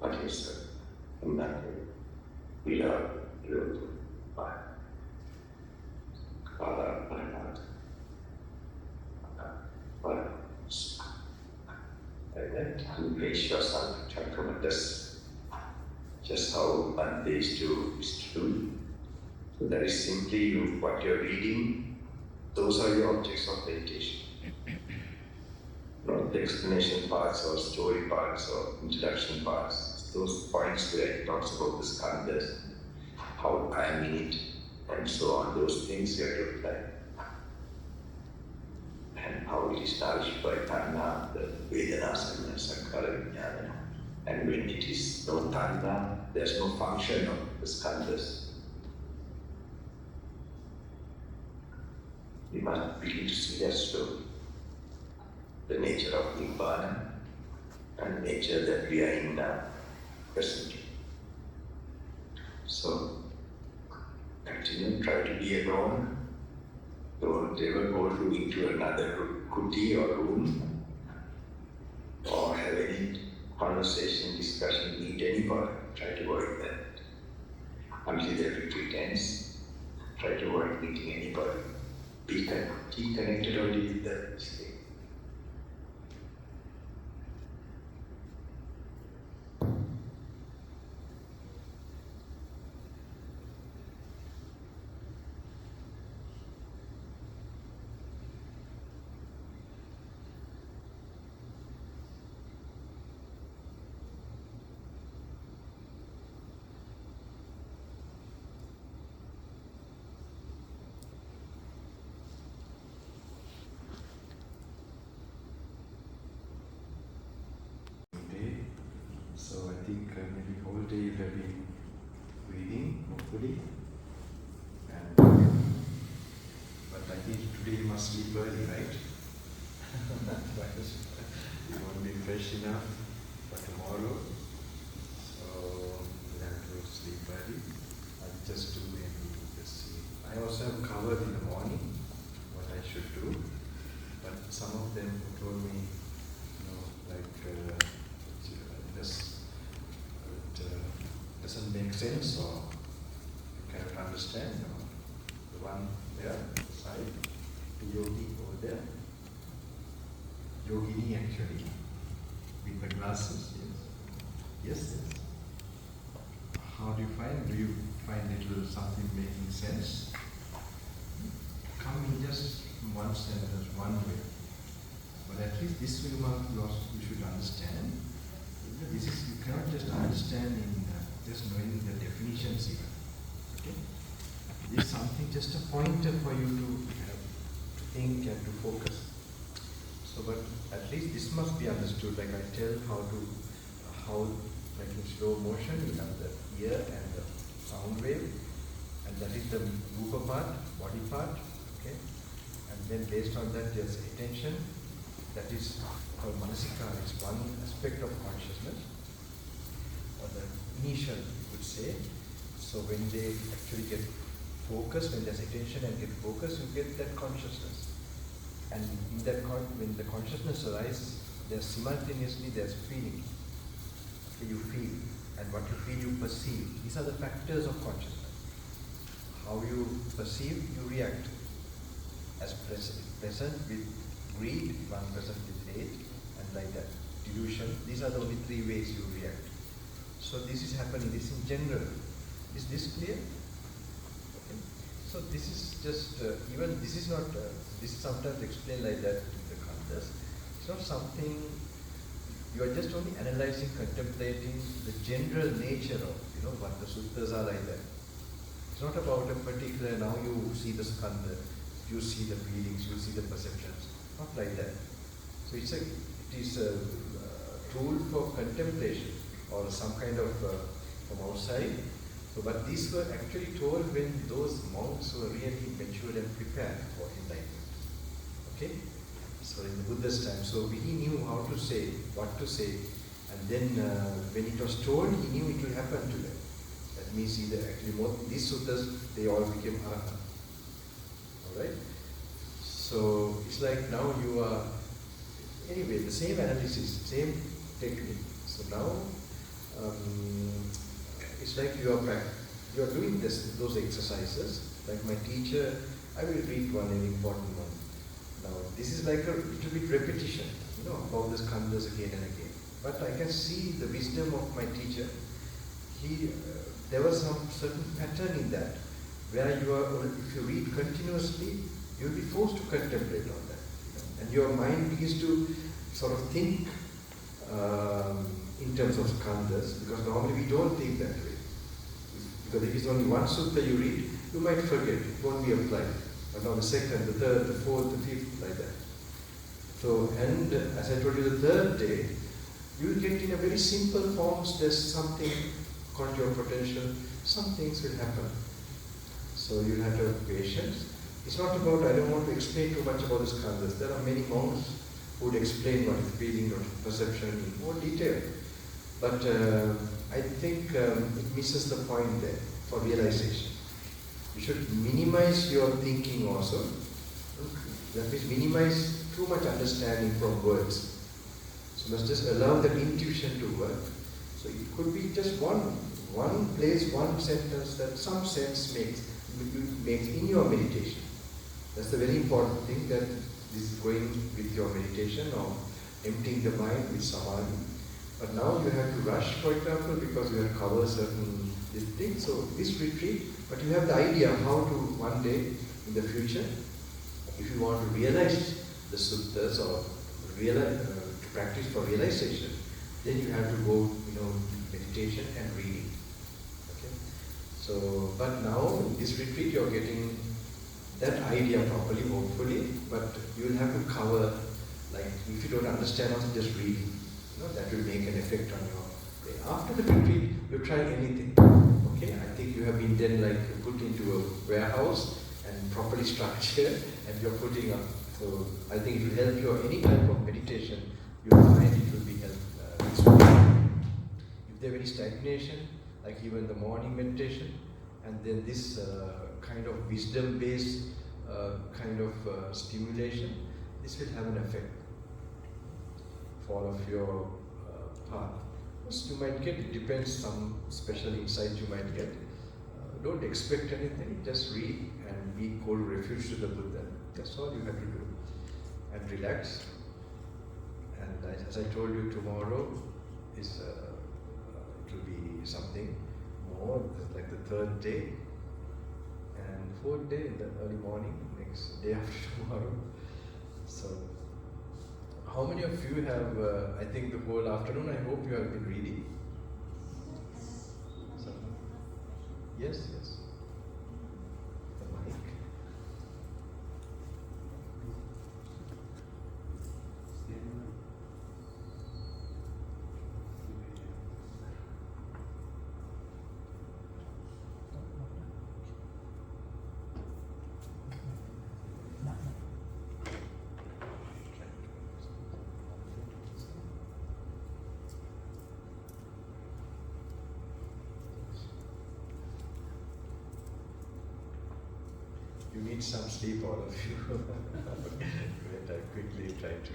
Patisya, Unnati, Vila, Virodu, Kala, Paranat, and then to place yourself, Chakramantas, just how Bhante is to do. So that is simply what you're reading, those are your objects of meditation. Not the explanation parts or story parts or introduction parts, those points where it talks about the skandhas, how I am in it, and so on, those things you have to apply. And how it is nourished by Tanha, the Vedana, Sanya, Sankhara, Vijnana. And when it is no Tanha, there's no function of the skandhas. We must begin to see that slowly. The nature of Nibbana and the nature that we are in now, presently. So, continue, try to be alone. Don't ever go into another kuti or room or have any conversation, discussion, meet anybody. Try to avoid that. Until there be pretense, try to avoid meeting anybody. Be connected only with the state. So I think maybe whole day you have been reading, hopefully. And, but I think today you must sleep early, right? You won't be fresh enough for tomorrow. So you have to sleep early. I'll just do maybe this. I also have covered in the morning what I should do. But some of them who told me, doesn't make sense or you cannot understand. The one there, side, the yogi over there. Yogini actually, with the glasses, yes. Yes. How do you find? Do you find little something making sense? Come in just one sentence, one way. But at least this way you should understand. This is, you cannot just understand in just knowing the definitions even. Okay? This is something, just a pointer for you to think and to focus. So, but at least this must be understood. Like I tell how like in slow motion, you have the ear and the sound wave, and that is the rupa part, body part. Okay? And then based on that, there's attention. That is called manasika. It's one aspect of consciousness, or the initial, you would say. So when they actually get focused, when there's attention and get focused, you get that consciousness. And in that when the consciousness arises, there's feeling. Okay, you feel, and what you feel, you perceive. These are the factors of consciousness. How you perceive, you react. As present with greed, one present with hate, and like that. Delusion, these are the only three ways you react. So this is happening, this in general. Is this clear? Okay. So this is just, even this is not, this is sometimes explained like that in the khandhas. It's not something, you are just only analyzing, contemplating the general nature of, what the suttas are like that. It's not about a particular, now you see the skandha, you see the feelings, you see the perceptions. Not like that. So it is to tool for contemplation or some kind of from outside. So, but these were actually told when those monks were really matured and prepared for enlightenment. Okay? So in the Buddha's time, so he knew how to say, what to say, and then when it was told, he knew it will happen to them. That means either actually these suttas, they all became arahant. Alright? So it's like now you are, anyway, the same analysis, same technique. So now it's like you are doing those exercises. Like my teacher, I will read an important one. Now this is like a little bit repetition, about the skandhas again and again. But I can see the wisdom of my teacher. There was some certain pattern in that, where if you read continuously, you will be forced to contemplate on that. And your mind begins to sort of think in terms of skandhas, because normally we don't think that way. Because if it's only one sutta you read, you might forget, it won't be applied. But on the second, the third, the fourth, the fifth, like that. So, and as I told you, the third day, you will get in a very simple forms, there's something according to your potential, some things will happen. So you have to have patience. It's not about, I don't want to explain too much about the skandhas. There are many monks who would explain what is feeling, what is perception in more detail. But I think it misses the point there for realization. You should minimize your thinking also. That means minimize too much understanding from words. So you must just allow that intuition to work. So it could be just one place, one sentence that some sense makes in your meditation. That's the very important thing, that this is going with your meditation or emptying the mind with samadhi. But now you have to rush, for example, because you have to cover certain things. So this retreat, but you have the idea how to one day in the future, if you want to realize the suttas or to practice for realization, then you have to go, meditation and reading. Okay. So, but now in this retreat you are getting that idea properly, hopefully. But you will have to cover, like if you don't understand, also just reading. That will make an effect on your day. After the retreat, you try anything. Okay, I think you have been then like put into a warehouse and properly structured, and you're putting up. So I think it will help you any type of meditation. You find it will be helpful. If there is any stagnation, like even the morning meditation, and then this kind of wisdom-based kind of stimulation, this will have an effect for all of your path. You might get, it depends, some special insight you might get. Don't expect anything, just read and be cold refuge to the Buddha. That's all you have to do. And relax. And as I told you, tomorrow is it will be something more, like the third day. And fourth day in the early morning, next day after tomorrow. So, how many of you have, I think the whole afternoon, I hope you have been reading? Yes, yes. The mic. You need some sleep, all of you. But I quickly try to.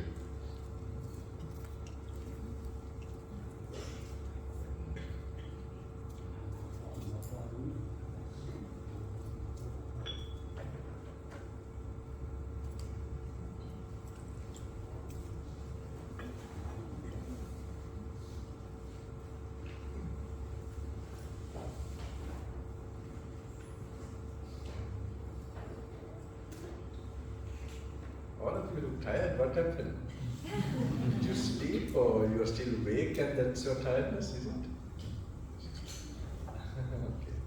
All of you look tired. What happened? Did you sleep or you are still awake and that's your tiredness, is it? Okay.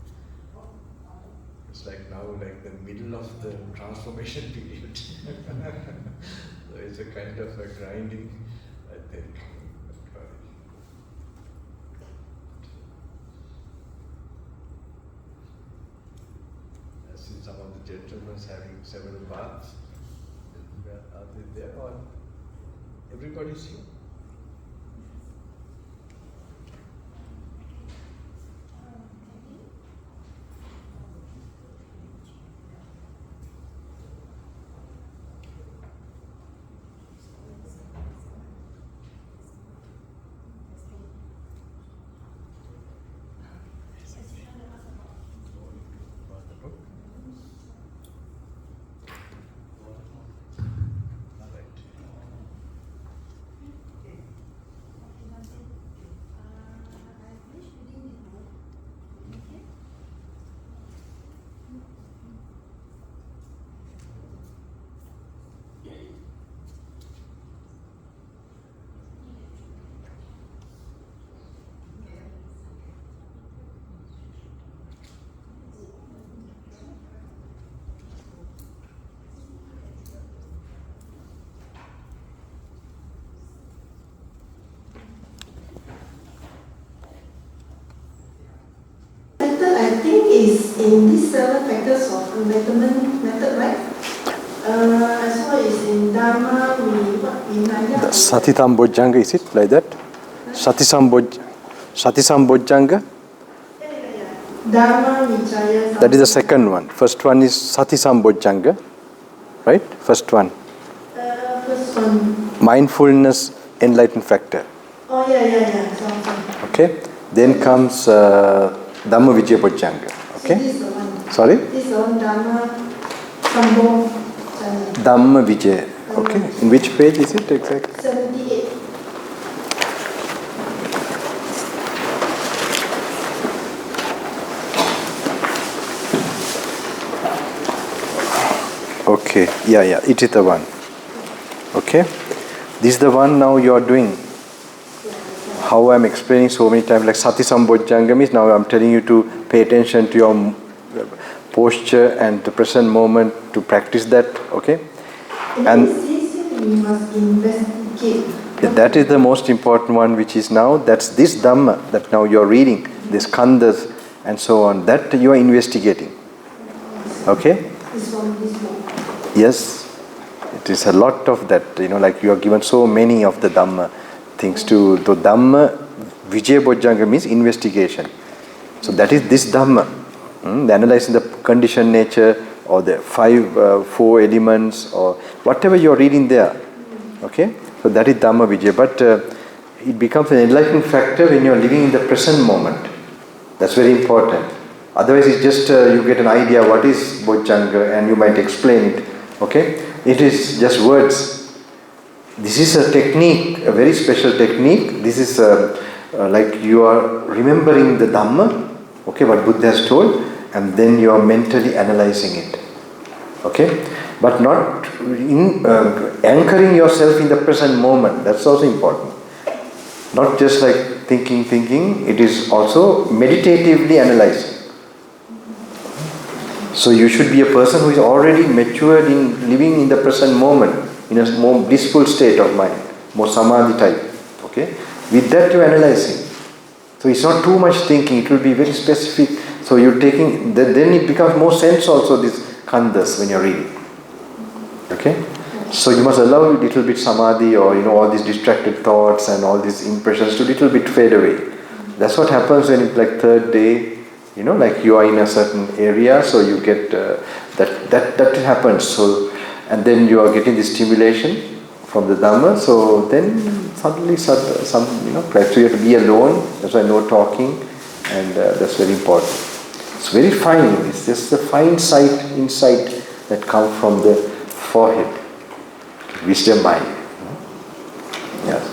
It's like now like the middle of the transformation period. So it's a kind of a grinding, I think. gentlemen having several baths. Are they there or everybody's here? I think is in these 7 factors of enlightenment method, right? As well as in Dhamma, Vinaya. Sati Sambojjhanga, is it like that? Sati Sambojjhanga? Dhamma, Vinaya. That is the second one. First one is Sati Sambojjhanga, right? First one. First one. Mindfulness, enlightened factor. Oh, yeah. Okay. Then comes Dhamma Vijaya Bojjhanga. Okay. So this is the one. Sorry? This is the one, Dhamma Sambojjhanga. Dhamma Vijaya. Okay. In which page is it exactly? 78. Okay. Yeah. It is the one. Okay. This is the one now you are doing. How I'm explaining so many times, like Sati Sambojjhanga means now I'm telling you to pay attention to your posture and the present moment to practice that, okay? And we must investigate. That is the most important one, which is now, that's this Dhamma that now you're reading, this Khandas and so on, that you are investigating. Okay? This one, this one. Yes, it is a lot of that, like you are given so many of the Dhamma things to the Dhamma Vijaya Bojjhanga means investigation. So that is this Dhamma, the analyzing the conditioned nature or the 4 elements or whatever you are reading there. Okay, so that is Dhamma Vijaya, but it becomes an enlightened factor when you are living in the present moment. That's very important. Otherwise, it's just you get an idea what is Bojjhanga and you might explain it. Okay, it is just words. This is a technique, a very special technique. This is like you are remembering the Dhamma, okay, what Buddha has told, and then you are mentally analyzing it. Okay, but not anchoring yourself in the present moment. That's also important. Not just like thinking. It is also meditatively analyzing. So you should be a person who is already matured in living in the present moment, in a more blissful state of mind, more samadhi type. Okay? With that you are analyzing. So it's not too much thinking, it will be very specific. So you're taking, then it becomes more sense also, this khandas when you're reading. Okay? So you must allow a little bit samadhi or all these distracted thoughts and all these impressions to little bit fade away. That's what happens when it's like third day, like you are in a certain area, so you get that happens. So, and then you are getting the stimulation from the Dhamma, so then suddenly so you have to be alone, that's why no talking, and that's very important. It's very fine, it's just the fine insight that comes from the forehead, wisdom mind. Yes.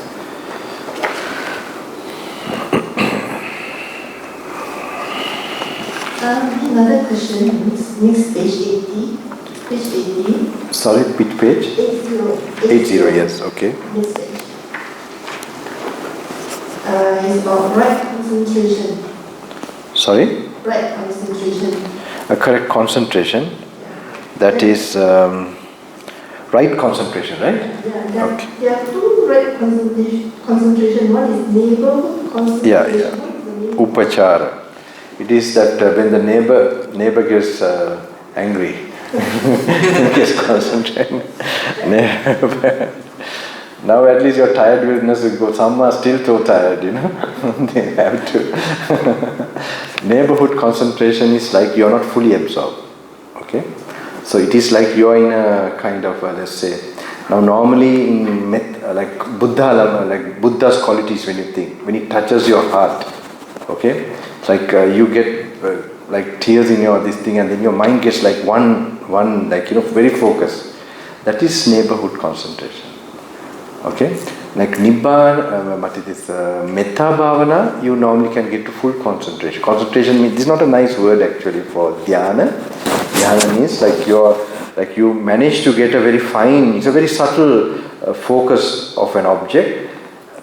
Another question, next page 80. Page 80. Sorry, which page? 80, yes, okay. Next page. It's about right concentration. Sorry? Right concentration. A correct concentration. That is right concentration, right? Yeah, Okay. there are 2 right concentration. One is neighborhood concentration. Yeah. Upachara. It is that when the neighbor gets angry, Just concentrate. Now at least your tiredness will go. Some are still so tired, They have to. Neighborhood concentration is like you are not fully absorbed. Okay? So it is like you are in a kind of, let's say, now normally in like Buddha's qualities when it touches your heart, okay? It's like you get like tears in your this thing, and then your mind gets like one very focused. That is neighborhood concentration. Okay? Like Nibbana, Metta Bhavana, you normally can get to full concentration. Concentration means, this is not a nice word actually for dhyana. Dhyana means like you manage to get a very fine, it's a very subtle focus of an object,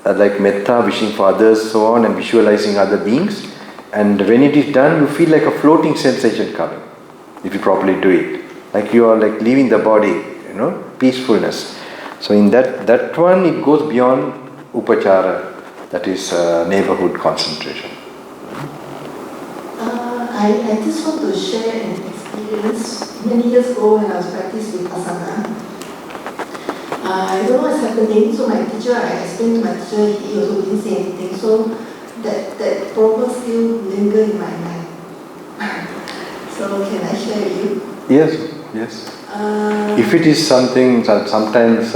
like metta, wishing for others, so on, and visualizing other beings. And when it is done, you feel like a floating sensation coming, if you properly do it. Like you are like leaving the body, peacefulness. So in that one, it goes beyond upachara, that is neighborhood concentration. I just want to share an experience. Many years ago when I was practicing asana, I don't know what's happening, so my teacher, I explained to my teacher, he also didn't say anything, so that problem still linger in my mind. So can I share with you? Yes. If it is something, sometimes,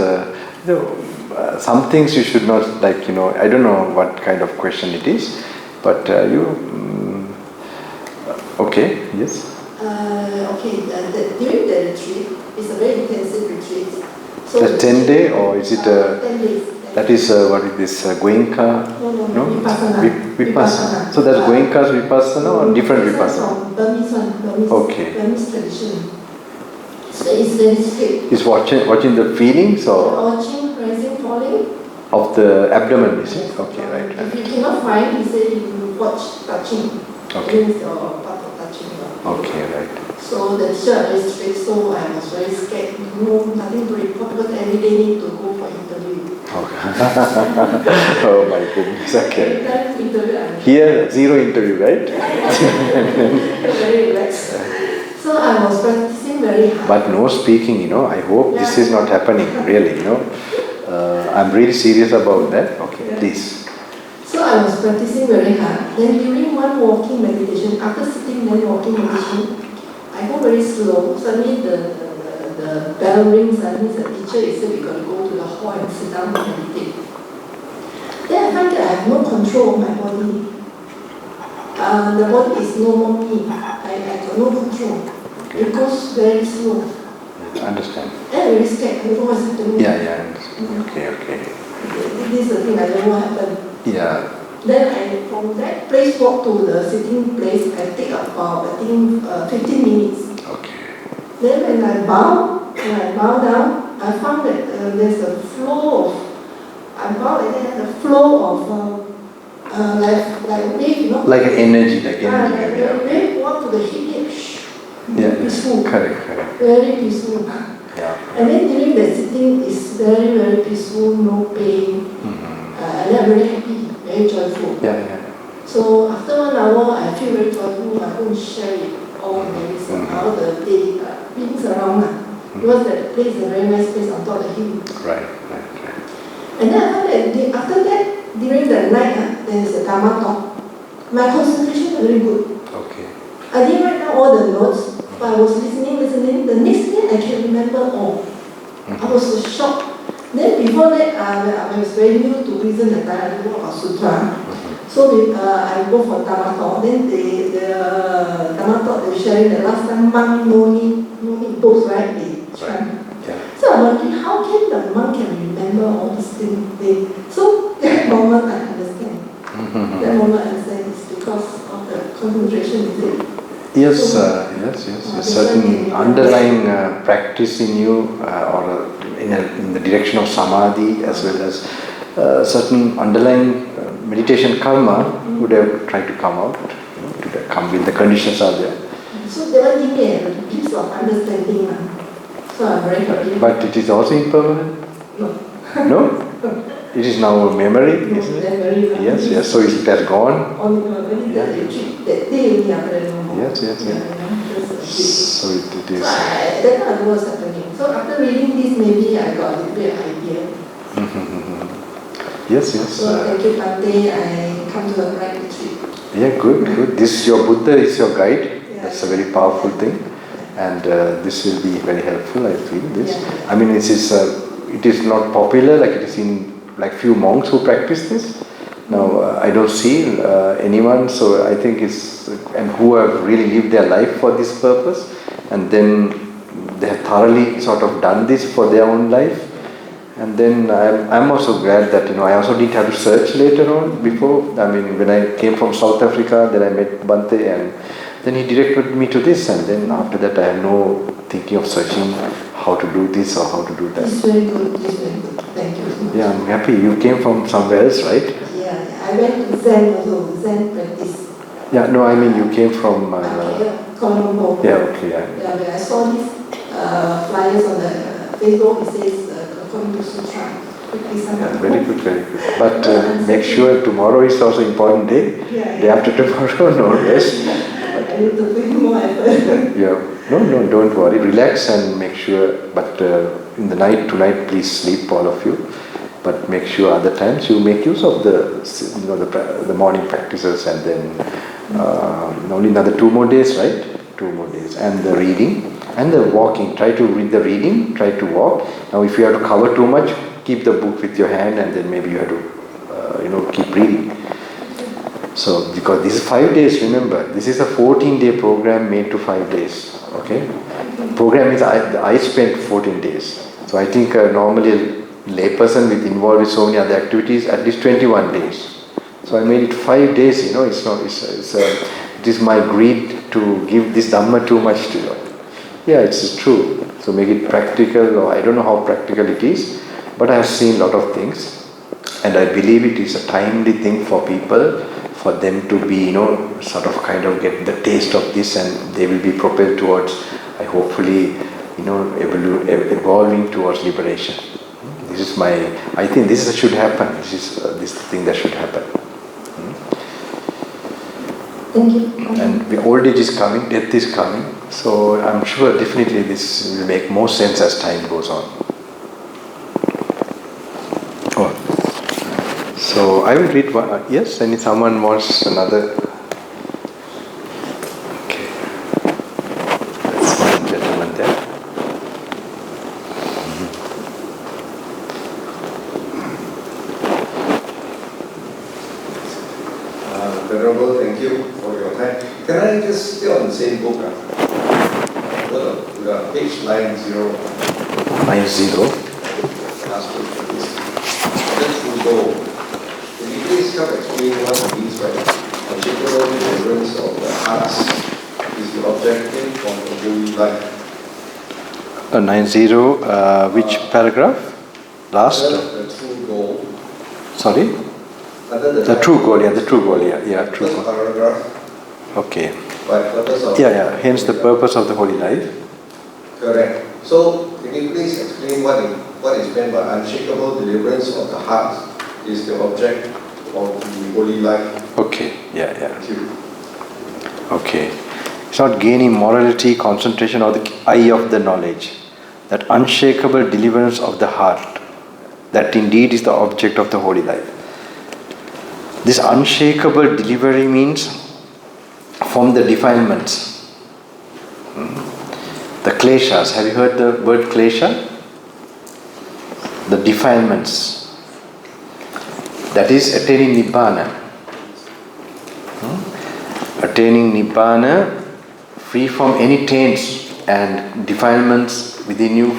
some things you should not, like, I don't know what kind of question it is, but okay, yes. During the retreat, it's a very intensive retreat. So the 10-day, or is it 10 days. That is, what is this, Goenka? No, Vipassana. Vipassana. So that's Goenka's Vipassana or different Vipassana? Burmese Okay. Burmese tradition. So it's very strict. Is watching the feelings or? Watching, rising, falling. Of the abdomen, is it? Okay, right. If you cannot find, he said you watch touching. Okay. Means your part of touching. Okay, right. So the teacher very strict, so I was very scared. Nothing to report because every day need to go for interview. Okay. Oh my goodness, okay. Interview, Here, zero interview, right? very relaxed. So I was practicing very hard. But no speaking, I hope this is not happening, really, I'm really serious about that. Okay, please. So I was practicing very hard. Then during one walking meditation, after sitting then walking meditation, I go very slow. Suddenly the bell rings, suddenly the teacher said we got to go to the hall and sit down and meditate. Then I find that I have no control of my body. The body is no more me. I got no control. It goes very slow. Understand. I'm very scared. I don't know what's happening. Yeah, I understand. Okay. This is the thing, I don't know what happened. Yeah. Then from that place walk to the sitting place, I take about, 15 minutes. Okay. Then when I bow down, I found that there's a flow of, I bow and then the flow of, like wave, Like an energy, Like wave walk to the hip, peaceful. Correct. Very peaceful. Yeah. And then during the sitting, it's very, very peaceful, no pain. And I'm very happy, very joyful. Yeah. So after 1 hour, I feel very joyful. I go and share it all the beings around. Because that place is a very nice place on top of the hill. Right. And then I found that after that, during the night, there is a Dhamma talk. My concentration was very good. Okay. I didn't write down all the notes, but I was listening. The next day, I can remember all. I was so shocked. Then before that, I was very new to reason that I didn't know about Sutra. So I go for Dhamma talk. Then the Dhamma talk, they were sharing that last time monk no need books, right? Yeah. So I'm wondering, how can the monk can remember all these things? So that moment I understand. That moment I understand is because of the concentration, is it? Yes. Certain underlying practice in you, or in the direction of samadhi, as well as certain underlying meditation karma would have tried to come out, to come when the conditions are there. So they will give me a piece of understanding. So I'm very happy. But it is also impermanent? No? It is now a memory, isn't it? Yes. So it has gone. That day, Yes. So it is. So that time I don't know what's happening. So after reading this, maybe I got a little bit idea. Yes, yes. So thank you, Bhante. I come to the right retreat. Yeah, good. This your Buddha is your guide. Yeah. That's a very powerful thing, and this will be very helpful. I feel this. Yeah. I mean, it is not popular like it is in like few monks who practice this. Now I don't see anyone, so I think it's and who have really lived their life for this purpose, and then they have thoroughly sort of done this for their own life. And then I'm also glad that I also didn't have to search later on before. I mean, when I came from South Africa, then I met Bhante, and then he directed me to this, and then after that I have no thinking of searching how to do this or how to do that. It's very good. Thank you so much. Yeah, I'm happy. You came from somewhere else, right? Yeah, I went to Zen also, Zen practice. Yeah, no, I mean you came from... Kuala Lumpur. Yeah, okay, yeah. Yeah, when I saw these flyers on the Facebook, it says according to Sutra. Yeah, very good. But make sure tomorrow is also important day. Yeah. Day after tomorrow, no rest. I need to put more effort. Yeah, no, don't worry. Relax and make sure. But in the night, tonight, please sleep, all of you. But make sure other times you make use of the morning practices, and then only another 2 more days, right? 2 more days, and the reading and the walking. Try to read the reading. Try to walk. Now, if you have to cover too much, keep the book with your hand, and then maybe you have to, keep reading. So, because this is 5 days, remember, this is a 14-day program made to 5 days. Okay, program is I spent 14 days. So I think normally a layperson with involved with so many other activities at least 21 days. So I made it 5 days. It's not. It is my greed to give this Dhamma too much to you. Yeah, it's true. So make it practical, or I don't know how practical it is, but I have seen a lot of things, and I believe it is a timely thing for people, for them to be, sort of kind of get the taste of this, and they will be propelled towards, hopefully, evolving towards liberation. This is I think this should happen. This is this thing that should happen. Thank you. And old age is coming, death is coming, so I'm sure definitely this will make more sense as time goes on. So I will read one. Yes, and if someone wants another. Okay. That's one gentleman there. Venerable, thank you for your time. Can I just stay on the same book? Page 90. 90. Last page for this. Just to go. Can you please come explain what it means by particular deliverance of the hearts is the objective of the holy life? 90, which paragraph? Last? The true goal. Sorry? The true goal, yeah, true goal. Paragraph. Okay. By purpose of Hence the purpose of the holy life. Correct. So, can you please explain what is meant by unshakable deliverance of the heart is the object of the holy life? Okay, yeah. Thank you. Okay. It's not gaining morality, concentration, or the eye of the knowledge. That unshakable deliverance of the heart, that indeed is the object of the holy life. This unshakable delivery means from the defilements. The kleshas. Have you heard the word klesha? The defilements. That is attaining nibbana. Attaining nibbana free from any taints and defilements within you.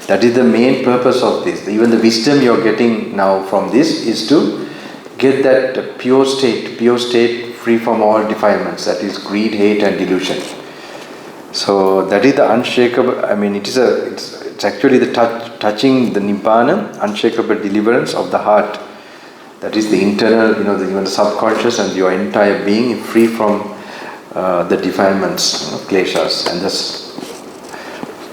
That is the main purpose of this. Even the wisdom you are getting now from this is to get that pure state free from all defilements, that is greed, hate and delusion. So that is the unshakable, it's actually the touching the nibbana, unshakable deliverance of the heart. That is the internal, even the subconscious and your entire being free from the defilements, kleshas. And thus,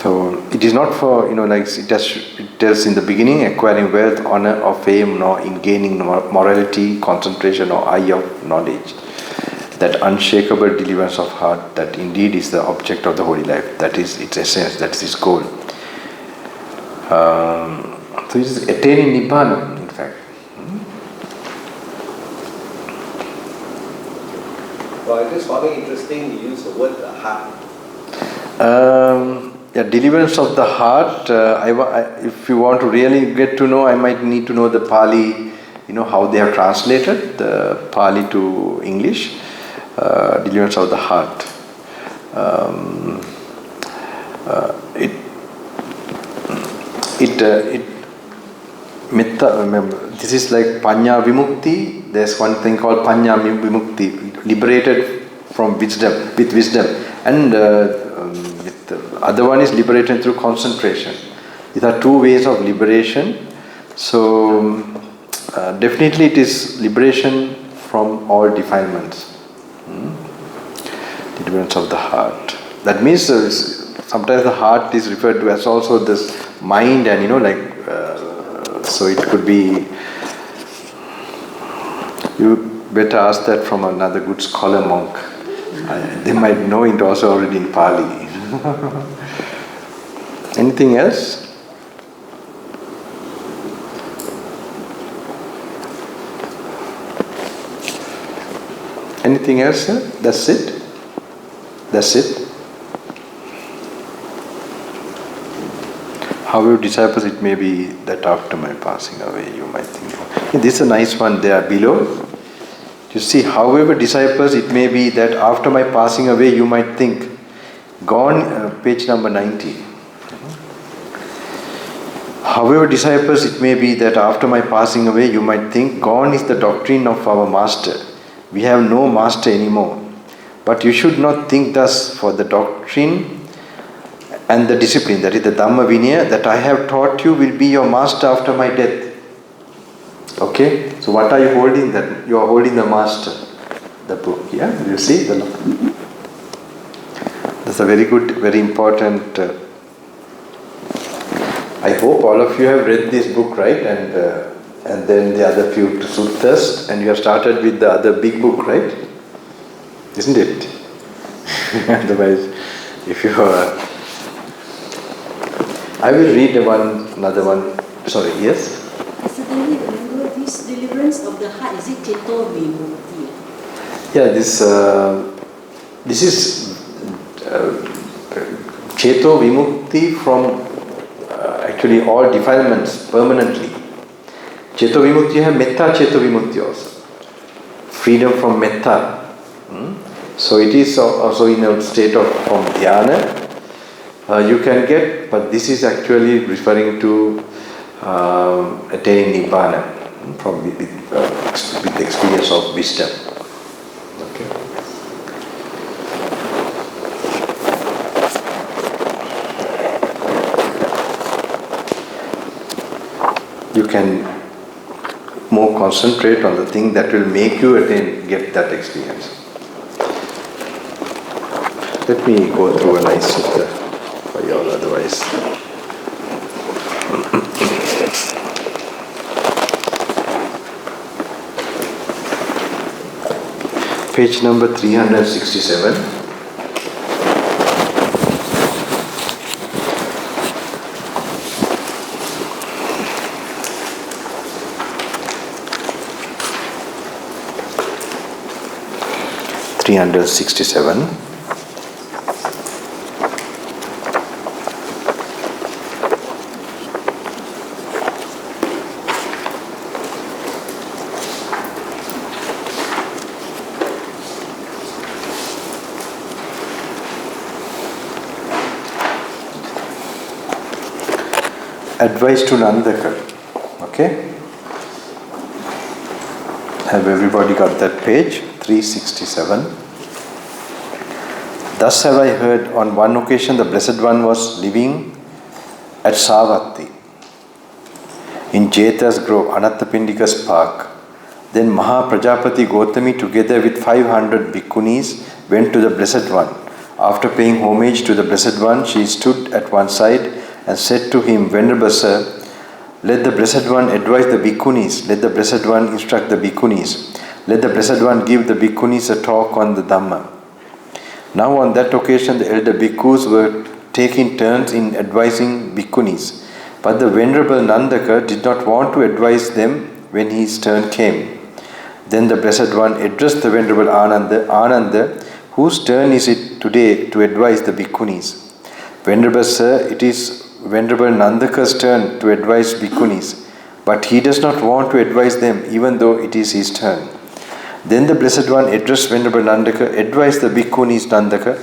so it is not for, it tells in the beginning, acquiring wealth, honor or fame, nor in gaining morality, concentration or eye of knowledge. that unshakable deliverance of heart, that indeed is the object of the holy life. That is its essence, that is its goal. So it is attaining Nibbana, in fact. Well, I just found it interesting you use the word the heart. Deliverance of the heart, if you want to really get to know, I might need to know the Pali, how they have translated the Pali to English. Deliverance of the heart. This is like Panya Vimukti. There's one thing called Panya Vimukti, liberated from wisdom, with wisdom. And with the other one is liberated through concentration. These are two ways of liberation. So definitely it is liberation from all defilements. Deliverance of the heart. That means sometimes the heart is referred to as also this mind, and so it could be. You better ask that from another good scholar monk. They might know it also already in Pali. Anything else? Anything else, sir? That's it? That's it? However, disciples, it may be that after my passing away, you might think. This is a nice one there below. You see, however, disciples, it may be that after my passing away, you might think. Gone, page number 90. However, disciples, it may be that after my passing away, you might think, gone is the doctrine of our master. We have no master anymore. But you should not think thus, for the doctrine and the discipline, that is the Dhamma Vinaya, that I have taught you will be your master after my death. Okay? So what are you holding? That you are holding the master, the book. Yeah? You see? That's a very good, very important. I hope all of you have read this book, right? And then the other few suttas, and you have started with the other big book, right? Isn't it? Otherwise, if you are... I will read another one. Sorry, yes? Suddenly remember this deliverance of the heart, is it Ceto Vimukti? Yeah, this is Ceto Vimukti from actually all defilements permanently. Ceto Vimukti, you have Metta Ceto Vimukti also. Freedom from Metta. So it is also in a state of from dhyana. You can get, but this is actually referring to attaining Nibbana from with the experience of wisdom. Okay. You can more concentrate on the thing that will make you get that experience. Let me go through a nice sutta for you all, otherwise. Page number 367. Advice to Nandaka. Okay? Have everybody got that page? 367. Thus have I heard, on one occasion the Blessed One was living at Savatthi in Jeta's Grove, Anathapindika's park. Then Maha Prajapati Gautami together with 500 bhikkhunis went to the Blessed One. After paying homage to the Blessed One, she stood at one side and said to him, Venerable Sir, let the Blessed One advise the bhikkhunis, let the Blessed One instruct the bhikkhunis. Let the Blessed One give the bhikkhunis a talk on the Dhamma. Now on that occasion the elder bhikkhus were taking turns in advising bhikkhunis, but the Venerable Nandaka did not want to advise them when his turn came. Then the Blessed One addressed the Venerable Ananda, whose turn is it today to advise the bhikkhunis? Venerable Sir, it is Venerable Nandaka's turn to advise bhikkhunis, but he does not want to advise them even though it is his turn. Then the Blessed One addressed Venerable Nandaka, advise the bhikkhunis Nandaka,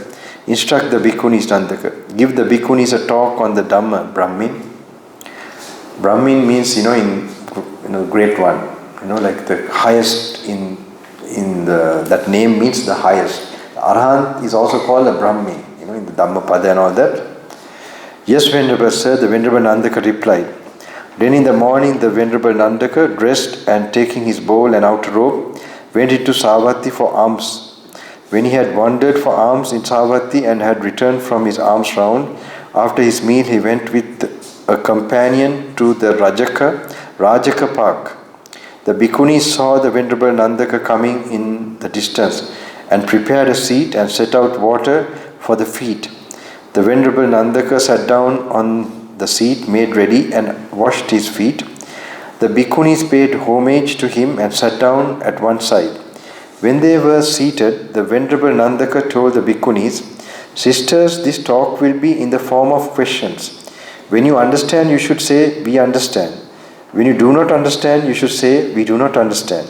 instruct the bhikkhunis Nandaka, give the bhikkhunis a talk on the Dhamma, Brahmin. Brahmin means, great one, like the highest that name means the highest. The Arahant is also called a Brahmin, in the Dhammapada and all that. Yes, Venerable Sir, the Venerable Nandaka replied. Then in the morning the Venerable Nandaka, dressed and taking his bowl and outer robe, went into Savatthi for alms. When he had wandered for alms in Savatthi and had returned from his alms round, after his meal he went with a companion to the Rajaka Park. The bhikkhunis saw the Venerable Nandaka coming in the distance and prepared a seat and set out water for the feet. The Venerable Nandaka sat down on the seat made ready and washed his feet. The bhikkhunis paid homage to him and sat down at one side. When they were seated, the Venerable Nandaka told the bhikkhunis, Sisters, this talk will be in the form of questions. When you understand, you should say, we understand. When you do not understand, you should say, we do not understand.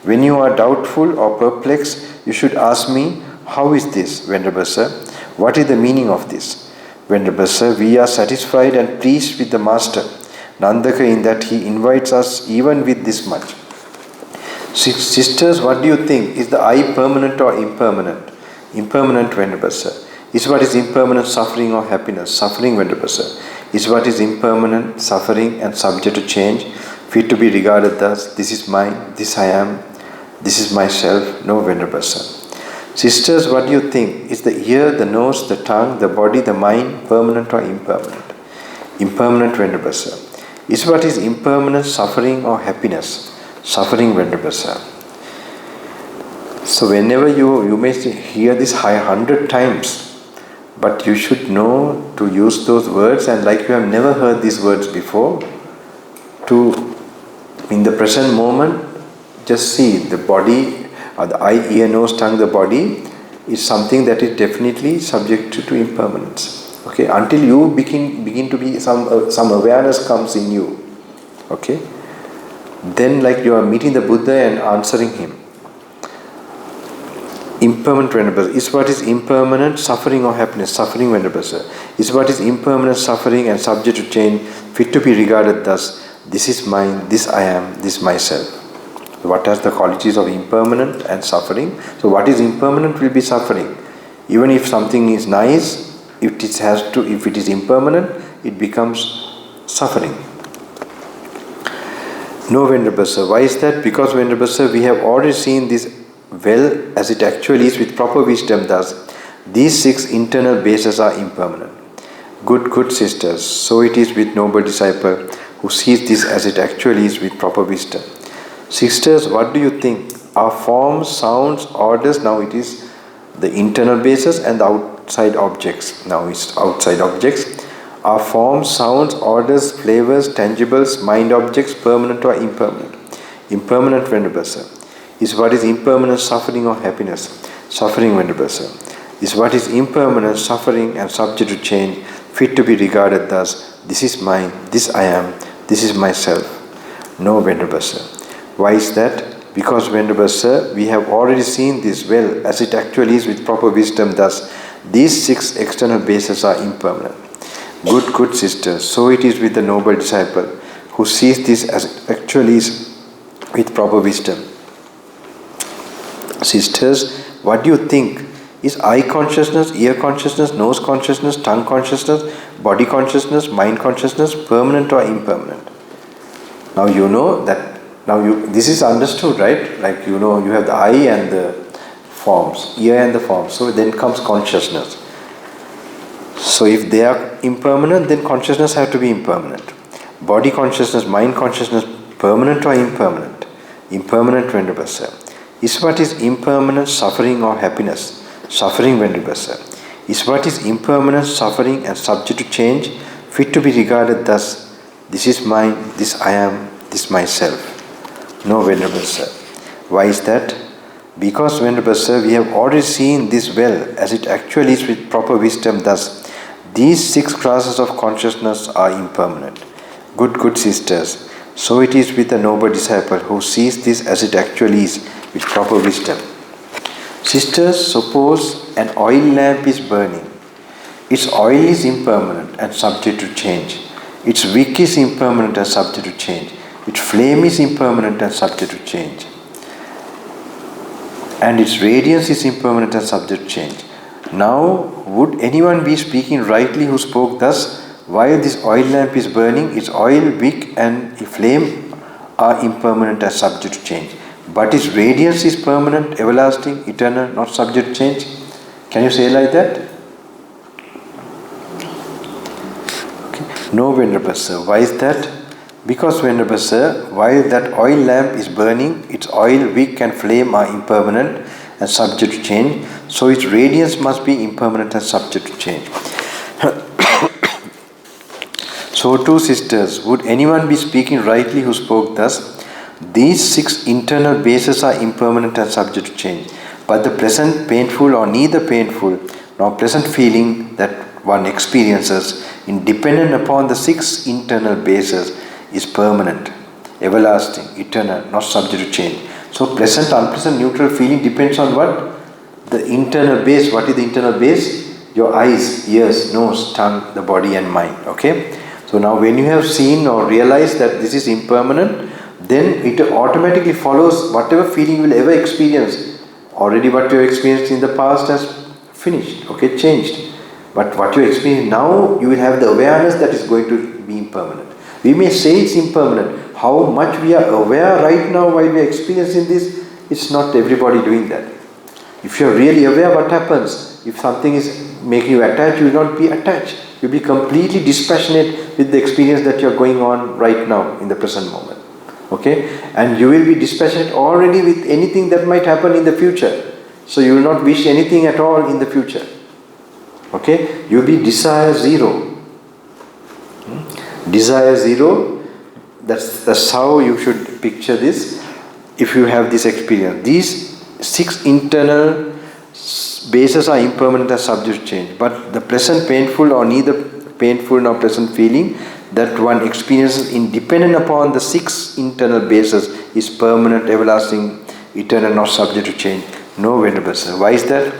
When you are doubtful or perplexed, you should ask me, how is this, Venerable Sir? What is the meaning of this? Venerable Sir, we are satisfied and pleased with the Master, Nandaka, in that he invites us even with this much. Sisters, what do you think? Is the I permanent or impermanent? Impermanent, Venerable Sir. Is what is impermanent suffering or happiness? Suffering, Venerable Sir. Is what is impermanent, suffering and subject to change, fit to be regarded thus, this is mine, this I am, this is myself? No, Venerable Sir. Sisters, what do you think? Is the ear, the nose, the tongue, the body, the mind permanent or impermanent? Impermanent, Venerable Sir. Is what is impermanent suffering or happiness? Suffering, Venerable Sir. So whenever you may hear this 100 times, but you should know to use those words, and like you have never heard these words before, to in the present moment just see the body, or the eye, ear, nose, tongue, the body is something that is definitely subject to impermanence. Okay, until you begin to be some awareness comes in you. Okay, then like you are meeting the Buddha and answering him. Impermanent, Venerable. Is what is impermanent suffering or happiness? Suffering, Venerable Sir. Is what is impermanent suffering and subject to change, fit to be regarded thus, this is mine, this I am, this myself. What are the qualities of impermanent and suffering? So what is impermanent will be suffering. Even if something is nice, if it is impermanent, it becomes suffering. No, Venerable Sir. Why is that? Because, Venerable Sir, we have already seen this well as it actually is with proper wisdom thus. These 6 internal bases are impermanent. Good sisters, so it is with noble disciple who sees this as it actually is with proper wisdom. Sisters, what do you think? Are forms, sounds, orders, now it is the internal bases, and the outside objects, now it's outside objects. Are forms, sounds, orders, flavors, tangibles, mind objects permanent or impermanent? Impermanent, Venerable Sir. Is what is impermanent suffering or happiness? Suffering, Venerable Sir. Is what is impermanent suffering and subject to change, fit to be regarded thus, this is mine, this I am, this is myself? No, Venerable Sir. Why is that? Because, Venerable Sir, we have already seen this well as it actually is with proper wisdom thus. These 6 external bases are impermanent. Good sisters, so it is with the noble disciple who sees this as it actually is with proper wisdom. Sisters, what do you think? Is eye consciousness, ear consciousness, nose consciousness, tongue consciousness, body consciousness, mind consciousness permanent or impermanent? Now you know that, this is understood, right? Like you have the eye and the forms, ear and the forms. So then comes consciousness. So if they are impermanent, then consciousness has to be impermanent. Body consciousness, mind consciousness, permanent or impermanent? Impermanent, Venerable Sir. Is what is impermanent, suffering or happiness? Suffering, Venerable Sir. Is what is impermanent, suffering and subject to change, fit to be regarded thus, this is mine, this I am, this myself? No, Venerable Sir. Why is that? Because, Venerable Sir, we have already seen this well as it actually is with proper wisdom thus. These 6 classes of consciousness are impermanent. Good sisters, so it is with a noble disciple who sees this as it actually is with proper wisdom. Sisters, suppose an oil lamp is burning. Its oil is impermanent and subject to change. Its wick is impermanent and subject to change. Its flame is impermanent and subject to change. And its radiance is impermanent and subject to change. Now, would anyone be speaking rightly who spoke thus? While this oil lamp is burning, its oil, wick and flame are impermanent and subject to change. But its radiance is permanent, everlasting, eternal, not subject to change. Can you say like that? Okay. No, Venerable Sir. Why is that? Because, Venerable Sir, while that oil lamp is burning, its oil, wick and flame are impermanent and subject to change, so its radiance must be impermanent and subject to change. So too, sisters, would anyone be speaking rightly who spoke thus? These 6 internal bases are impermanent and subject to change, but the pleasant, painful or neither painful nor pleasant feeling that one experiences, independent upon the 6 internal bases, is permanent, everlasting, eternal, not subject to change. So pleasant, unpleasant, neutral feeling depends on what? The internal base. What is the internal base? Your eyes, ears, nose, tongue, the body and mind. Okay? So now when you have seen or realized that this is impermanent, then it automatically follows whatever feeling you will ever experience. Already what you have experienced in the past has finished, okay, changed. But what you experience now, you will have the awareness that is going to be impermanent. We may say it's impermanent. How much we are aware right now while we are experiencing this, it's not everybody doing that. If you are really aware what happens, if something is making you attached, you will not be attached. You will be completely dispassionate with the experience that you are going on right now in the present moment. Okay? And you will be dispassionate already with anything that might happen in the future. So you will not wish anything at all in the future. Okay? You will be desire zero. Desire zero, that's how you should picture this if you have this experience. These 6 internal bases are impermanent and subject to change, but the pleasant, painful or neither painful nor pleasant feeling that one experiences independent upon the 6 internal bases is permanent, everlasting, eternal, not subject to change. No, Venerable Sir. Why is that?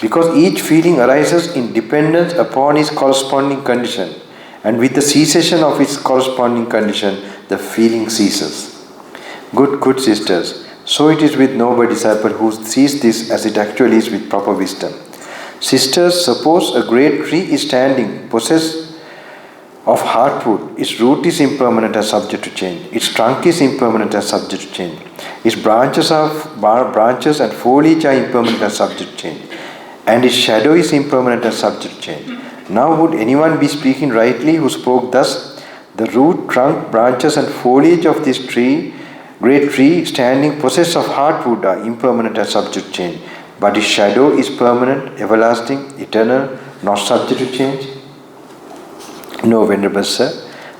Because each feeling arises in dependence upon its corresponding condition, and with the cessation of its corresponding condition, the feeling ceases. Good sisters, so it is with noble disciple who sees this as it actually is with proper wisdom. Sisters, suppose a great tree is standing, possessed of heartwood. Its root is impermanent and subject to change. Its trunk is impermanent and subject to change. Its branches and foliage are impermanent and subject to change. And its shadow is impermanent and subject to change. Now would anyone be speaking rightly who spoke thus? The root, trunk, branches and foliage of this tree, great tree, standing possessed of heartwood are impermanent and subject to change. But its shadow is permanent, everlasting, eternal, not subject to change. No, Venerable Sir.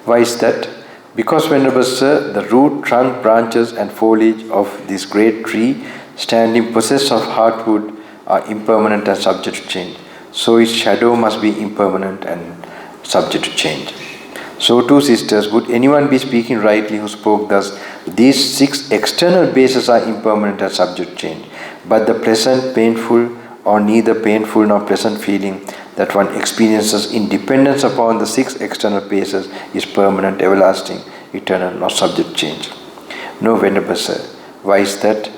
Why is that? Because, Venerable Sir, the root, trunk, branches and foliage of this great tree, standing possessed of heartwood, are impermanent and subject to change. So its shadow must be impermanent and subject to change. So too, sisters, would anyone be speaking rightly who spoke thus? These 6 external bases are impermanent and subject to change, but the pleasant, painful, or neither painful nor pleasant feeling that one experiences in dependence upon the 6 external bases is permanent, everlasting, eternal, not subject to change. No, Venerable Sir. Why is that?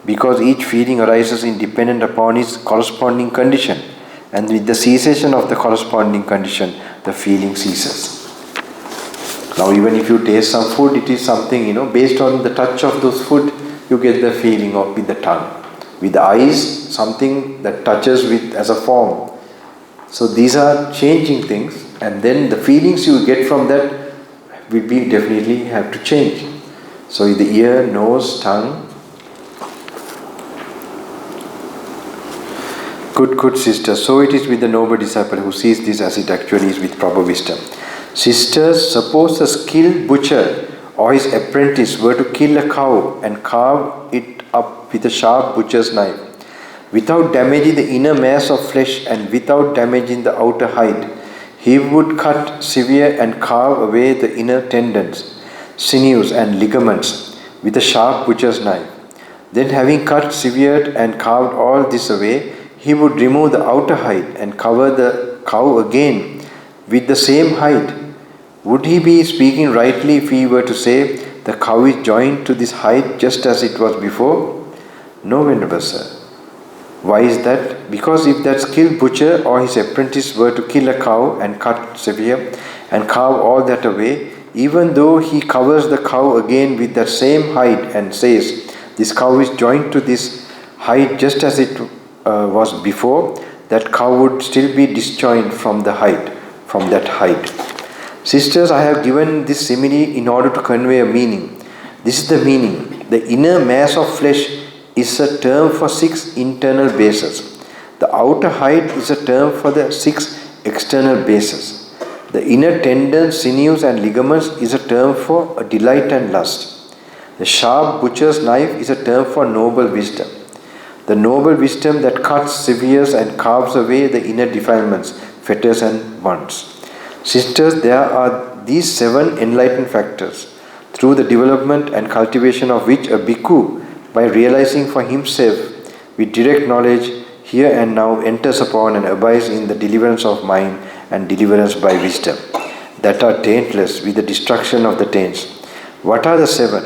Because each feeling arises independent upon its corresponding condition, and with the cessation of the corresponding condition, the feeling ceases. Now even if you taste some food, it is something, based on the touch of those food, you get the feeling of with the tongue. With the eyes, something that touches with as a form. So these are changing things, and then the feelings you get from that will be definitely have to change. So the ear, nose, tongue, Good sister. So it is with the noble disciple who sees this as it actually is with proper wisdom. Sisters, suppose a skilled butcher or his apprentice were to kill a cow and carve it up with a sharp butcher's knife, without damaging the inner mass of flesh and without damaging the outer hide. He would cut, sever and carve away the inner tendons, sinews and ligaments with a sharp butcher's knife. Then having cut, severed and carved all this away, he would remove the outer hide and cover the cow again with the same hide. Would he be speaking rightly if he were to say, the cow is joined to this hide just as it was before? No, Venerable Sir. Why is that? Because if that skilled butcher or his apprentice were to kill a cow and cut, sever and carve all that away, even though he covers the cow again with that same hide and says, this cow is joined to this hide just as it was before, that cow would still be disjoined from that hide. Sisters, I have given this simile in order to convey a meaning. This is the meaning. The inner mass of flesh is a term for 6 internal bases. The outer hide is a term for the 6 external bases. The inner tendons, sinews and ligaments is a term for delight and lust. The sharp butcher's knife is a term for noble wisdom. The noble wisdom that cuts, severs and carves away the inner defilements, fetters and bonds. Sisters, there are these 7 enlightened factors, through the development and cultivation of which a bhikkhu, by realizing for himself with direct knowledge, here and now enters upon and abides in the deliverance of mind and deliverance by wisdom, that are taintless with the destruction of the taints. What are the 7?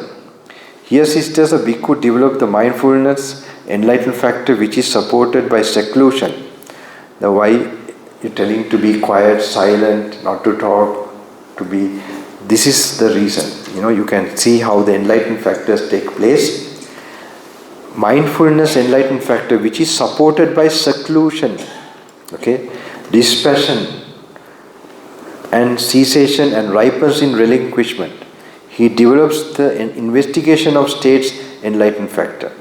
Here, sisters, a bhikkhu develop the mindfulness, enlightened factor which is supported by seclusion. Now, why you're telling to be quiet, silent, not to talk, to be... This is the reason. You can see how the enlightened factors take place. Mindfulness, enlightened factor which is supported by seclusion. Okay? Dispassion and cessation and ripens in relinquishment. He develops the investigation of states, enlightened factor.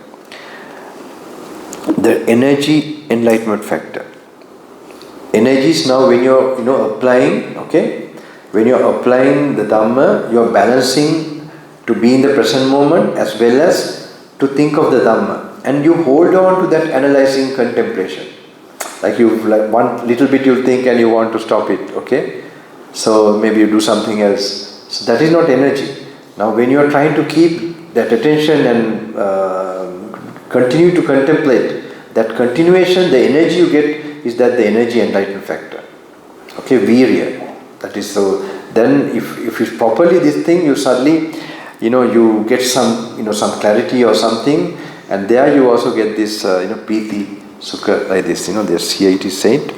The energy, enlightenment factor. Energy is now when you're applying, okay? When you're applying the Dhamma, you're balancing to be in the present moment as well as to think of the Dhamma. And you hold on to that analyzing contemplation. Like one little bit you'll think and you want to stop it, okay? So maybe you do something else. So that is not energy. Now when you are trying to keep that attention and continue to contemplate, that continuation, the energy you get is that the energy enlightenment factor. Okay, virya. That is so. Then if it's properly this thing, you suddenly, you get some, some clarity or something, and there you also get this, piti, sukha, like this, this here it is said.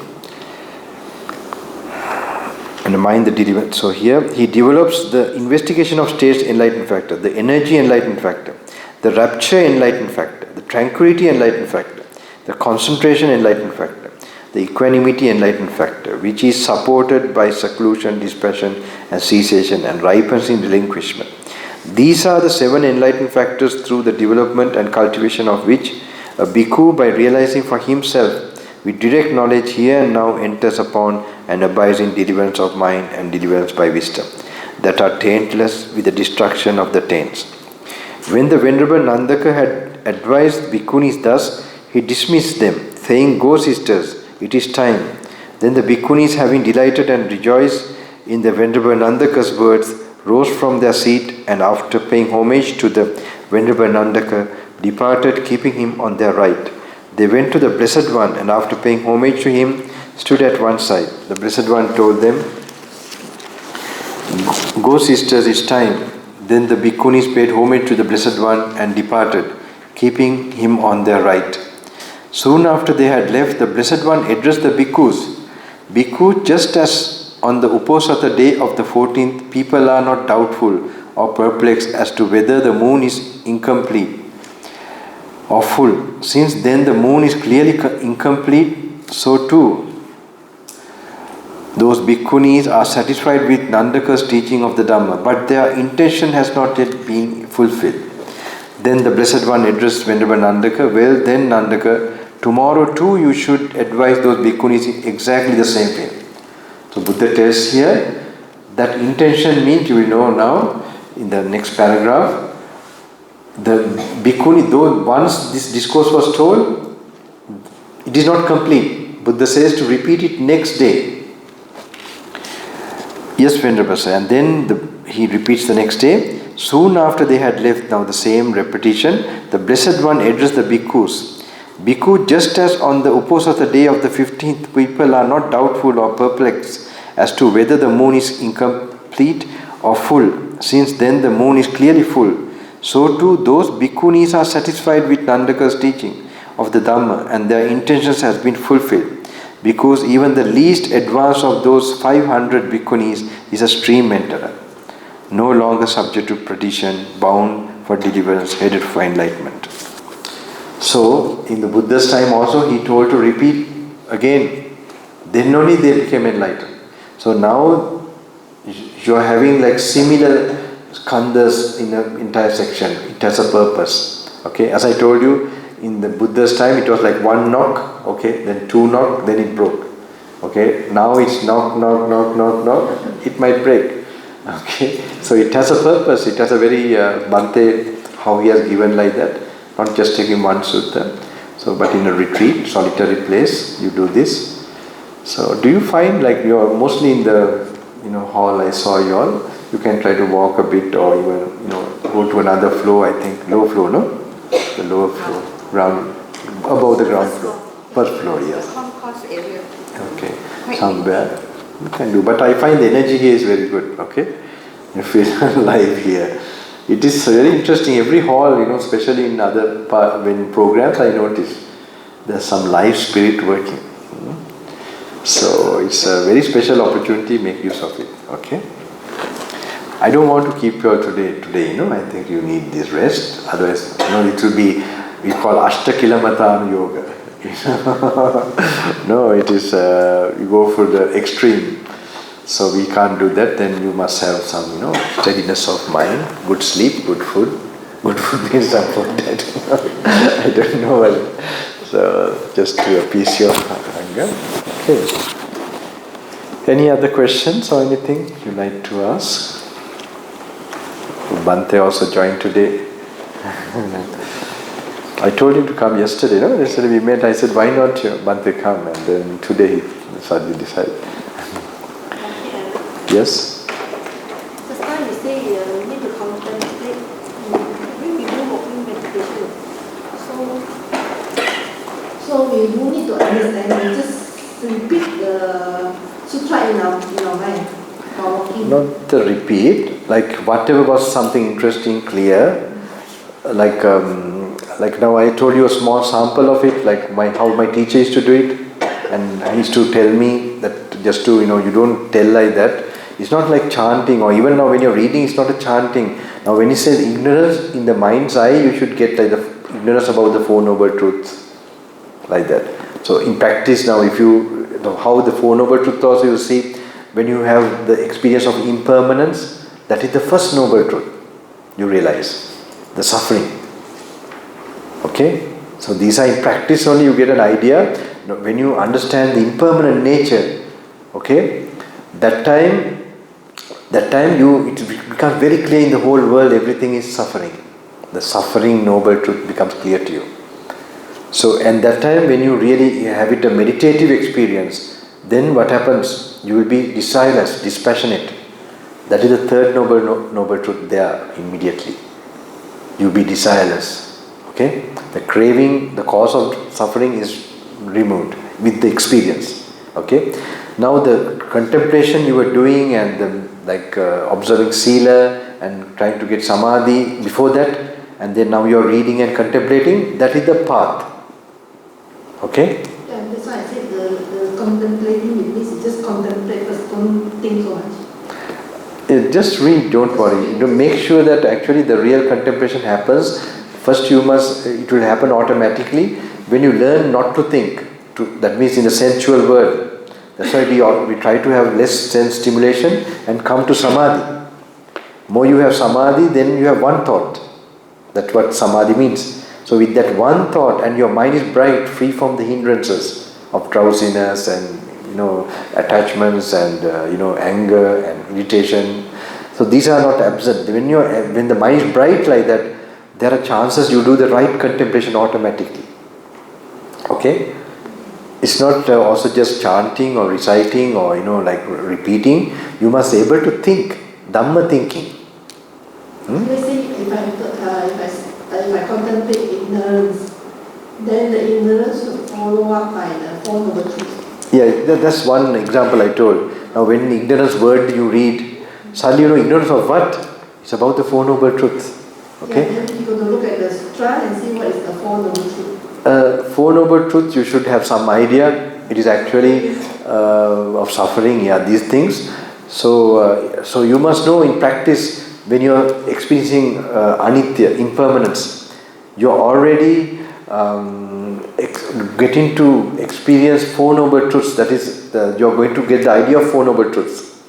And the mind, the deliverance. So here he develops the investigation of states enlightenment factor, the energy enlightenment factor, the rapture enlightenment factor, the tranquility enlightenment factor, the concentration enlightenment factor, the equanimity enlightenment factor, which is supported by seclusion, dispassion and cessation and ripens in relinquishment. These are the 7 enlightened factors through the development and cultivation of which a bhikkhu, by realizing for himself with direct knowledge, here and now enters upon and abides in deliverance of mind and deliverance by wisdom, that are taintless with the destruction of the taints. When the Venerable Nandaka had advised bhikkhunis thus, he dismissed them, saying, "Go, sisters, it is time." Then the bhikkhunis, having delighted and rejoiced in the Venerable Nandaka's words, rose from their seat and after paying homage to the Venerable Nandaka, departed, keeping him on their right. They went to the Blessed One and after paying homage to him, stood at one side. The Blessed One told them, "Go, sisters, it's time." Then the bhikkhunis paid homage to the Blessed One and departed, keeping him on their right. Soon after they had left, the Blessed One addressed the bhikkhus. "Bhikkhu, just as on the Uposatha day of the 14th, people are not doubtful or perplexed as to whether the moon is incomplete or full. Since then the moon is clearly incomplete, so too those bhikkhunis are satisfied with Nandaka's teaching of the Dhamma, but their intention has not yet been fulfilled." Then the Blessed One addressed Venerable Nandaka, "Well then, Nandaka, tomorrow too you should advise those bhikkhunis in exactly the same way. So Buddha tells here that intention means, you will know now in the next paragraph, the bhikkhuni, though once this discourse was told, it is not complete. Buddha says to repeat it next day. Yes, Venerable Sir. And then he repeats the next day. Soon after they had left, now the same repetition, the Blessed One addressed the bhikkhus. Bhikkhu, just as on the Uposatha day of the 15th, people are not doubtful or perplexed as to whether the moon is incomplete or full, since then the moon is clearly full, so too those bhikkhunis are satisfied with Nandaka's teaching of the Dhamma, and their intentions has been fulfilled, because even the least advanced of those 500 bhikkhunis is a stream enterer, no longer subject to perdition, bound for deliverance, headed for enlightenment. So, in the Buddha's time also, he told to repeat again. Then only they became enlightened. So now, you are having like similar skandhas in an entire section. It has a purpose. Okay, as I told you, in the Buddha's time, it was like one knock, okay, then two knock, then it broke. Okay, now it's knock, knock, knock, knock, knock, it might break. Okay, so it has a purpose, it has a very Bhante, how he has given like that, not just taking one sutta. So, but in a retreat, solitary place, you do this. So, do you find like you are mostly in the hall? I saw you all. You can try to walk a bit, or even go to another floor. I think low floor, no, the lower floor, ground, above the ground floor, first floor, yes. Concourse area. Okay, somewhere you can do. But I find the energy here is very good. Okay, you feel alive here. It is very interesting. Every hall, especially in other when programs, I notice there's some live spirit working. So it's a very special opportunity. Make use of it. Okay. I don't want to keep you all today. I think you need this rest. Otherwise, it will be, we call Ashtakilamatam yoga. No, it is, you go for the extreme. So we can't do that. Then you must have some, steadiness of mind, good sleep, good food. Good food means some food that I don't know. So just to appease your hunger. Okay. Any other questions or anything you'd like to ask? Bhante also joined today. I told him to come yesterday, no? Yesterday we met, I said, why not Bhante come? And then today he suddenly decided. Yes? Just now you say you need to contemplate, when we do walking meditation. So we do need to understand, we just repeat the sutra in our mind while walking. Not the repeat, like whatever was something interesting, clear, like now I told you a small sample of it, like how my teacher used to do it, and he used to tell me that just to, you don't tell like that. It's not like chanting, or even now when you're reading, it's not a chanting. Now when he says ignorance in the mind's eye, you should get like the ignorance about the Four Noble Truths, like that. So in practice now, if how the Four Noble Truths also you see, when you have the experience of impermanence, that is the first Noble Truth, you realize, the suffering. Okay? So these are in practice only you get an idea. When you understand the impermanent nature, okay, that time it becomes very clear in the whole world, everything is suffering. The suffering Noble Truth becomes clear to you. So, and that time when you really have it a meditative experience, then what happens? You will be desireless, dispassionate. That is the third noble truth there immediately. You will be desireless. Okay? The craving, the cause of suffering is removed with the experience. Okay? Now the contemplation you were doing and the observing sila and trying to get samadhi before that, and then now you are reading and contemplating, that is the path. Okay? Yeah, that's why I said the contemplating with this is just contemplate, but don't think so much. Just read, don't worry. Make sure that actually the real contemplation happens. First it will happen automatically when you learn not to think. That means in the sensual world. That's why we try to have less sense stimulation and come to samadhi. More you have samadhi, then you have one thought. That's what samadhi means. So with that one thought, and your mind is bright, free from the hindrances of drowsiness and attachments and anger and irritation. So these are not absent. When the mind is bright like that, there are chances you do the right contemplation automatically. Okay? It's not also just chanting or reciting or repeating. You must be able to think, Dhamma thinking. Let's say if I contemplate ignorance, then the ignorance will follow up by the Four Noble Truths. Yeah, that's one example I told. Now when ignorance word you read, suddenly ignorance of what? It's about the Four Noble Truths. Okay? Yeah, then you got to look at the sutra and see what is the Four Noble Truths. Four Noble Truths, you should have some idea. It is actually of suffering, these things. So you must know in practice, when you are experiencing anitya, impermanence, you are already getting to experience Four Noble Truths. That is, you are going to get the idea of Four Noble Truths.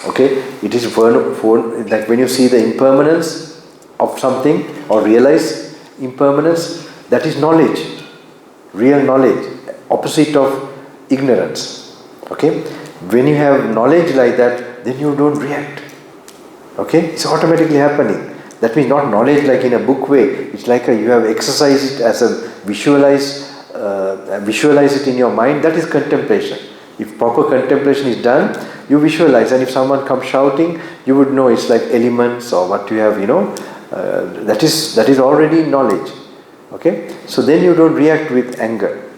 Okay? It is like when you see the impermanence of something or realize impermanence, that is knowledge, real knowledge, opposite of ignorance. Okay? When you have knowledge like that, then you don't react. Okay? It's automatically happening. That means not knowledge like in a book way. It's like you have exercised it as a visualize it in your mind. That is contemplation. If proper contemplation is done, you visualize. And if someone comes shouting, you would know it's like elements or what you have, that is already knowledge. Okay? So then you don't react with anger.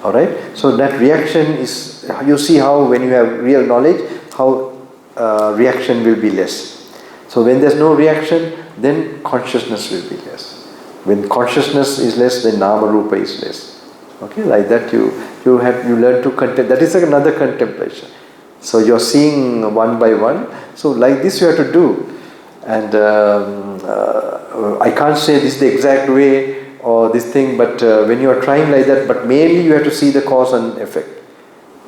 Alright? So that reaction is, you see how when you have real knowledge, how reaction will be less. So when there's no reaction, then consciousness will be less. When consciousness is less, then nama rupa is less. Okay? Like that you learn to contemplate. That is another contemplation. So you're seeing one by one. So like this you have to do. And I can't say this is the exact way or this thing, but when you are trying like that, but mainly you have to see the cause and effect.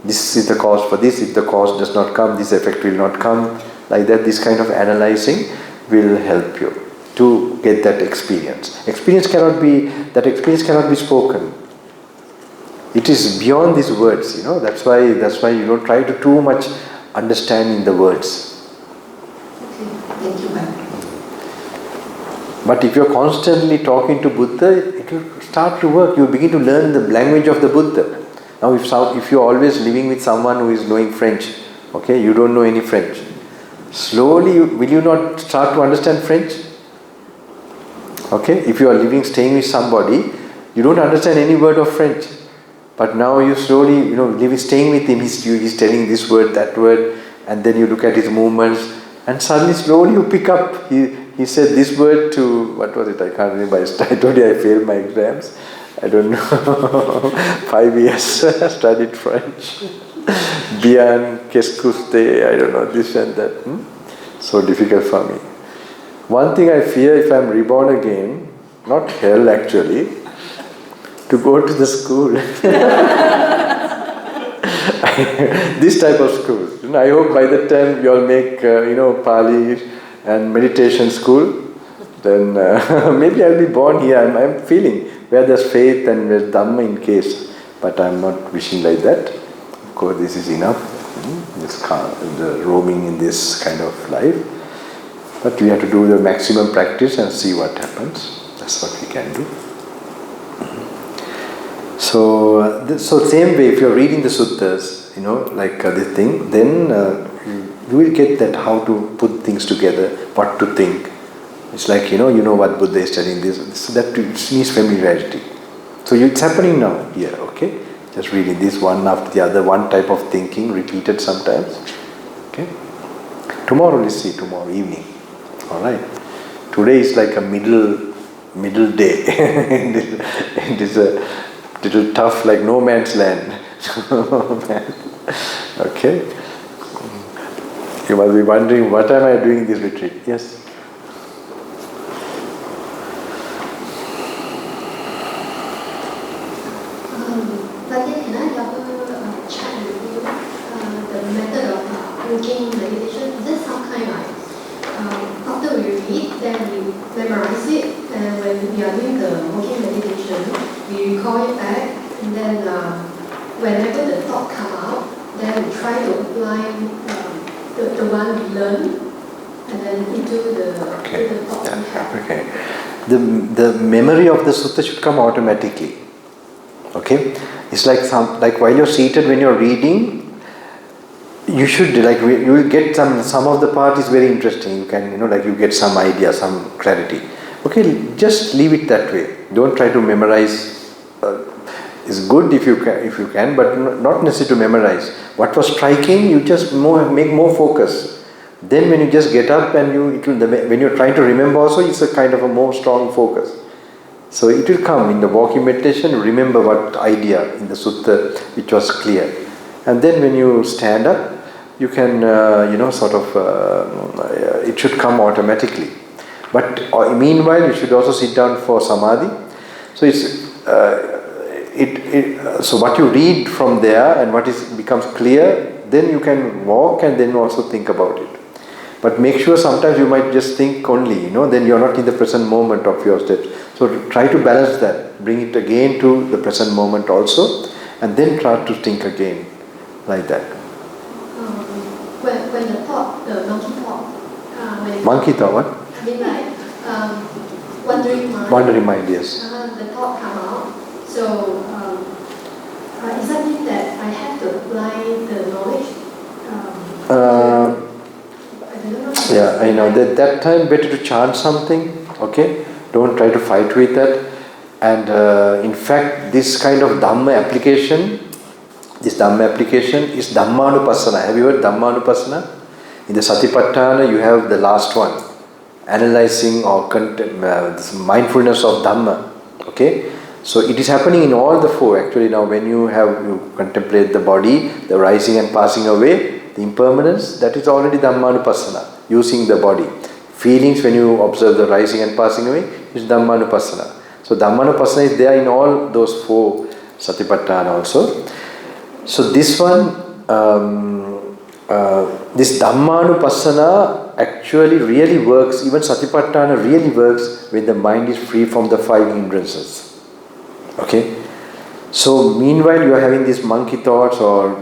This is the cause for this. If the cause does not come, this effect will not come. Like that, this kind of analyzing will help you to get that experience. Experience cannot be spoken. It is beyond these words, That's why you don't try to too much understand in the words. Okay, thank you, ma'am. But if you're constantly talking to Buddha, it will start to work. You begin to learn the language of the Buddha. Now, if you're always living with someone who is knowing French, okay, you don't know any French. Slowly, will you not start to understand French? Okay, if you are staying with somebody, you don't understand any word of French. But now you slowly, staying with him, he's telling this word, that word, and then you look at his movements, and suddenly, slowly you pick up. He said this word to, what was it? I can't remember. I told you I failed my exams. I don't know. 5 years studied French. Bien, qu'est-ce que c'est? I don't know, this and that. So difficult for me. One thing I fear, if I'm reborn again, not hell actually, to go to the school. This type of school. I hope by the time you all make, Pali and meditation school, then maybe I'll be born here. I'm feeling where there's faith and there's Dhamma in case. But I'm not wishing like that. Of course, this is enough. The roaming in this kind of life. But we have to do the maximum practice and see what happens. That's what we can do. So same way, if you're reading the suttas, like this thing, then you will get that how to put things together, what to think. It's like, you know what Buddha is telling this. That needs familiarity. So it's happening now here, okay? Just reading this one after the other, one type of thinking, repeated sometimes. Okay? Tomorrow we'll see, tomorrow evening. Alright? Today is like a middle day. It is a little tough, like no man's land. Okay? You must be wondering, what am I doing in this retreat? Yes? Can I double check with you the method of walking meditation? Is it some kind of after we read, then we memorize it, and when we are doing the walking meditation, recall it back, and then whenever the thought come out, then we try to apply the one we learn, and then into the thought we have. Okay. The memory of the sutta should come automatically. Okay, it's like while you're seated, when you're reading, you should you will get some of the part is very interesting. You can you get some idea, some clarity. Okay, just leave it that way. Don't try to memorize. It's good if you can, but not necessary to memorize. What was striking, you just make more focus. Then when you just get up and when you're trying to remember also, it's a kind of a more strong focus. So it will come in the walking meditation. Remember what idea in the sutta which was clear, and then when you stand up, you can it should come automatically. But meanwhile, you should also sit down for samadhi. So so what you read from there and what becomes clear, then you can walk and then also think about it. But make sure sometimes you might just think only, then you're not in the present moment of your steps. So try to balance that, bring it again to the present moment also, and then try to think again, like that. When the thought, the monkey thought, Monkey thought, what? I mean wandering mind. Wandering mind, yes. The thought come out. So is that mean that I have to apply the knowledge? Yeah, I know. That time better to chant something, okay? Don't try to fight with that. And in fact, this kind of Dhamma application is Dhammanupassana. Have you heard Dhammanupassana? In the Satipatthana, you have the last one, analyzing or mindfulness of Dhamma, okay? So it is happening in all the four. Actually, now when you contemplate the body, the rising and passing away, the impermanence, that is already Dhammanupassana, using the body. Feelings, when you observe the rising and passing away, is Dhammanupassana. So Dhammanupassana is there in all those four Satipatthana also. So this one, this Dhammanupassana actually really works, even Satipatthana really works when the mind is free from the five hindrances. Okay? So meanwhile you are having these monkey thoughts or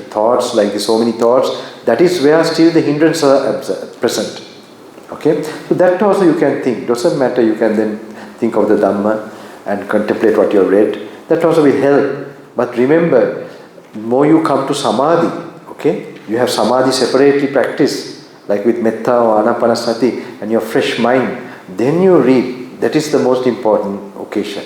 thoughts, like so many thoughts, that is where still the hindrances are present. Okay? So that also you can think. Doesn't matter, you can then think of the Dhamma and contemplate what you have read. That also will help. But remember, the more you come to Samadhi, okay? You have Samadhi separately practiced, like with Metta or Anapanasati, and your fresh mind. Then you read. That is the most important occasion.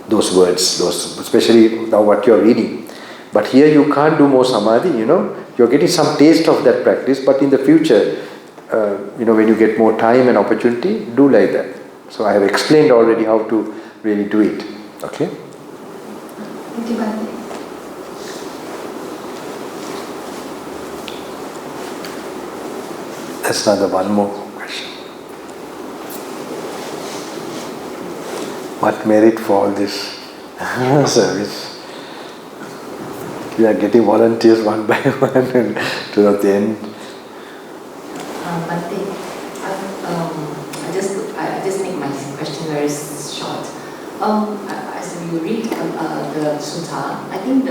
Those words, especially now what you are reading. But here you can't do more Samadhi, You're getting some taste of that practice, but in the future, when you get more time and opportunity, do like that. So I have explained already how to really do it. Okay? Thank you, Bhante. That's another one more question. What merit for all this service? We are getting volunteers one by one and to the end. Bhante, I just make my question very short. As we read the sutta, I think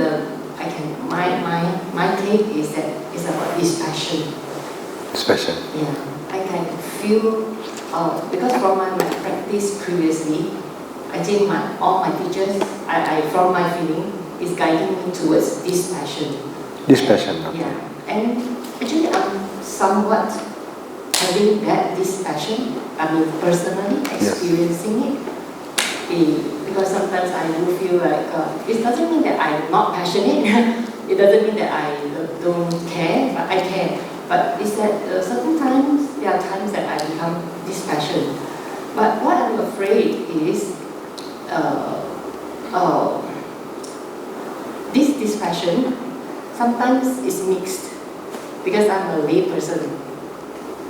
my take is that it's about dispassion. Dispassion. Yeah, I can feel because from my practice previously, I think all my teachers, from my feeling, is guiding me towards dispassion. Dispassion. Yeah, and actually I'm somewhat having that dispassion. I mean, personally experiencing it. Because sometimes I do feel like it doesn't mean that I'm not passionate. It doesn't mean that I don't care, but I care. But it's that certain times, there are times that I become dispassionate. But what I'm afraid is this dispassion sometimes is mixed, because I'm a lay person.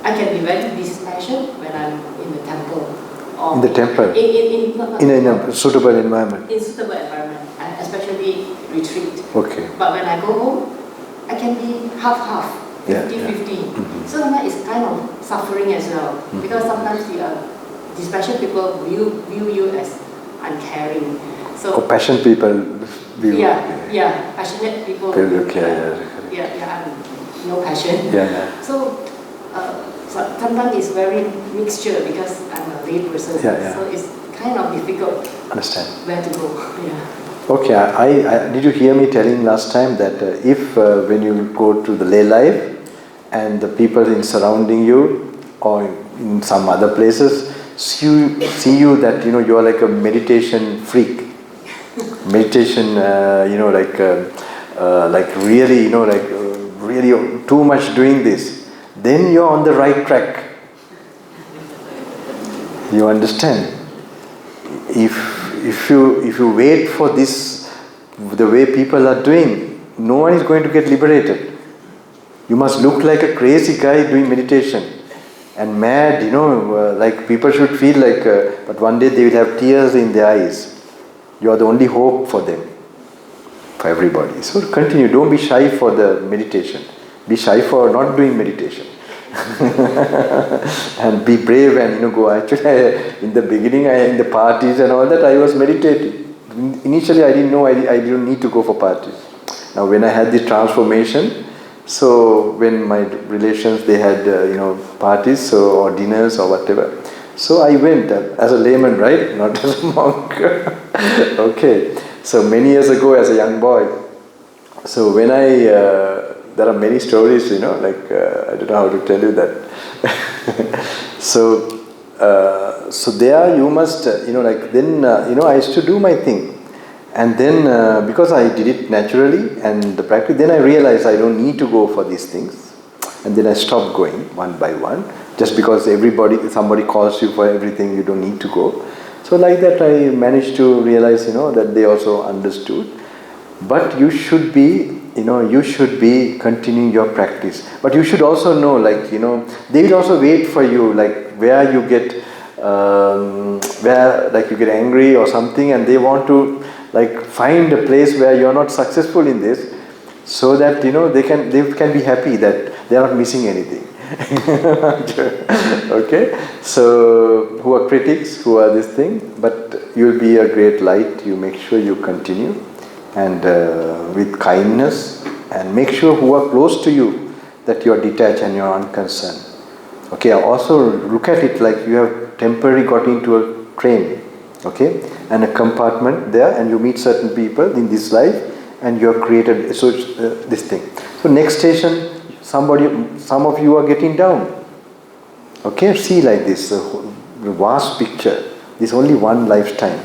I can be very dispassionate when I'm in the temple. Or in the temple? In a suitable environment? In suitable environment, especially retreat. Okay. But when I go home, I can be half-half. 50-50. Mm-hmm. So that is kind of suffering as well. Mm-hmm. Because sometimes the dispassionate people view you as uncaring. So compassion people. Passionate people. No passion. So sometimes it's very mixture because I'm a lay person. So it's kind of difficult. Understand. Where to go? Okay, I did you hear me telling last time that if when you go to the lay life and the people in surrounding you or in some other places see you that you are like a meditation freak, meditation like really really too much doing this, then you're on the right track. You understand? If you wait for this, the way people are doing, no one is going to get liberated. You must look like a crazy guy doing meditation and mad, like people should feel like, but one day they will have tears in their eyes. You are the only hope for them, for everybody. So continue, don't be shy for the meditation. Be shy for not doing meditation. And be brave and go. Actually, in the beginning, in the parties and all that, I was meditating. Initially, I didn't know I didn't need to go for parties. Now, when I had the transformation, so when my relations they had parties or dinners or whatever, so I went as a layman, right? Not as a monk. Okay. So many years ago, as a young boy. So when there are many stories, I don't know how to tell you that. So there you must, I used to do my thing. And then, because I did it naturally and the practice, then I realized I don't need to go for these things. And then I stopped going one by one. Just because somebody calls you for everything, you don't need to go. So like that I managed to realize, that they also understood. But you should be continuing your practice. But you should also know, they will also wait for you, where you get, you get angry or something, and they want to, find a place where you are not successful in this, so that, they can be happy that they are not missing anything. Okay? So, who are critics, who are this thing, but you will be a great light, you make sure you continue. And with kindness, and make sure who are close to you that you are detached and you are unconcerned. Okay, also look at it like you have temporarily got into a train, okay, and a compartment there, and you meet certain people in this life, and you have created this thing. So next station, some of you are getting down. Okay, see like this, the vast picture. This is only one lifetime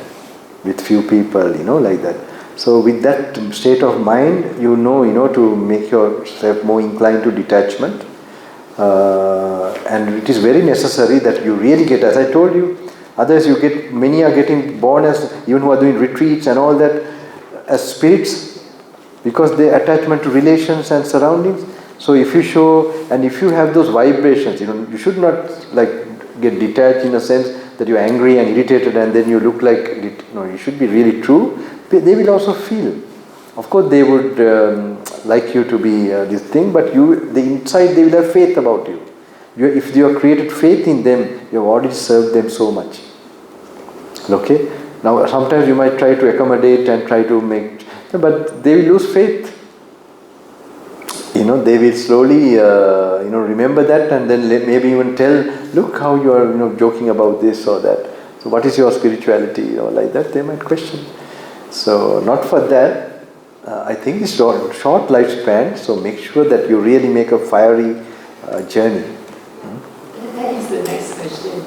with few people, like that. So with that state of mind, to make yourself more inclined to detachment. And it is very necessary that you really get, as I told you, others many are getting born as, even who are doing retreats and all that, as spirits, because their attachment to relations and surroundings. So if you show, and if you have those vibrations, you should not get detached in a sense that you're angry and irritated and then you look like, you should be really true. They will also feel. Of course, they would like you to be this thing, but the inside they will have faith about you. If you have created faith in them, you have already served them so much. Okay? Now, sometimes you might try to accommodate and try to make, but they will lose faith. They will slowly, remember that, and then maybe even tell, look how you are, joking about this or that. So, what is your spirituality? Like that, they might question. So, not for that. I think it's short lifespan, so make sure that you really make a fiery journey. That is the next question.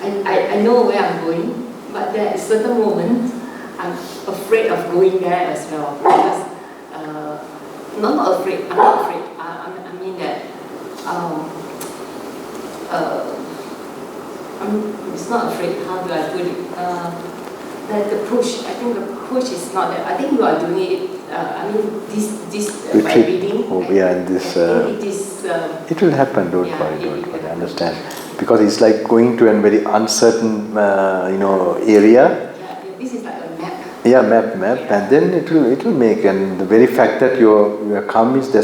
I know where I'm going, but there is certain moment I'm afraid of going there as well. Because, not afraid, I'm not afraid. I mean that, it's not afraid, how do I put it? That the push, I think the push is not that. I think you are doing it, this by reading. Oh, yeah, and this, it is... it will happen, don't worry, understand. Because it's like going to a very uncertain, area. Yeah, this is like a map. Yeah, map, and then it will make, and the very fact that you are come is that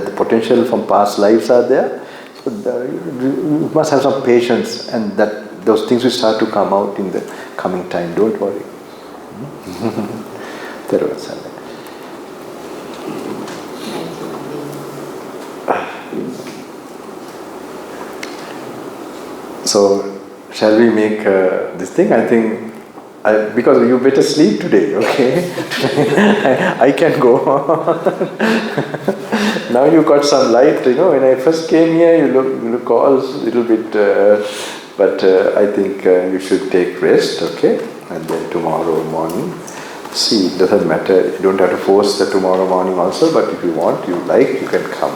the potential from past lives are there. So you must have some patience, and those things will start to come out in the coming time. Don't worry. So, shall we make this thing? I think, because you better sleep today, okay? I can go on. Now you got some light, when I first came here, you look all a little bit, but I think you should take rest, okay? And then tomorrow morning, see, it doesn't matter, you don't have to force the tomorrow morning also, but if you want, you can come.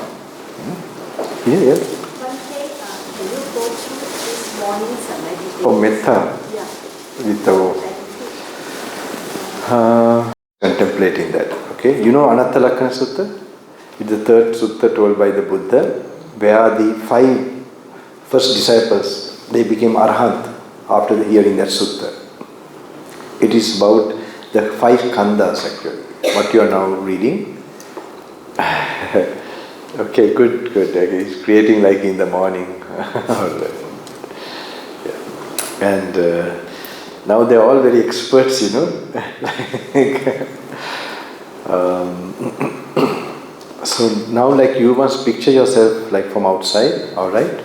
Yeah. Can you go through this morning's meditation? Oh, metta. Yeah. With the contemplating that. Okay, you know Anattalakkhana Sutta? It's the third sutta told by the Buddha, where the 5 first disciples, they became arhat after hearing that sutta. It is about the 5 khandhas actually, what you are now reading. Okay, good. Okay, it's creating like in the morning. Yeah. And now they're all very experts, So now like you must picture yourself like from outside, alright?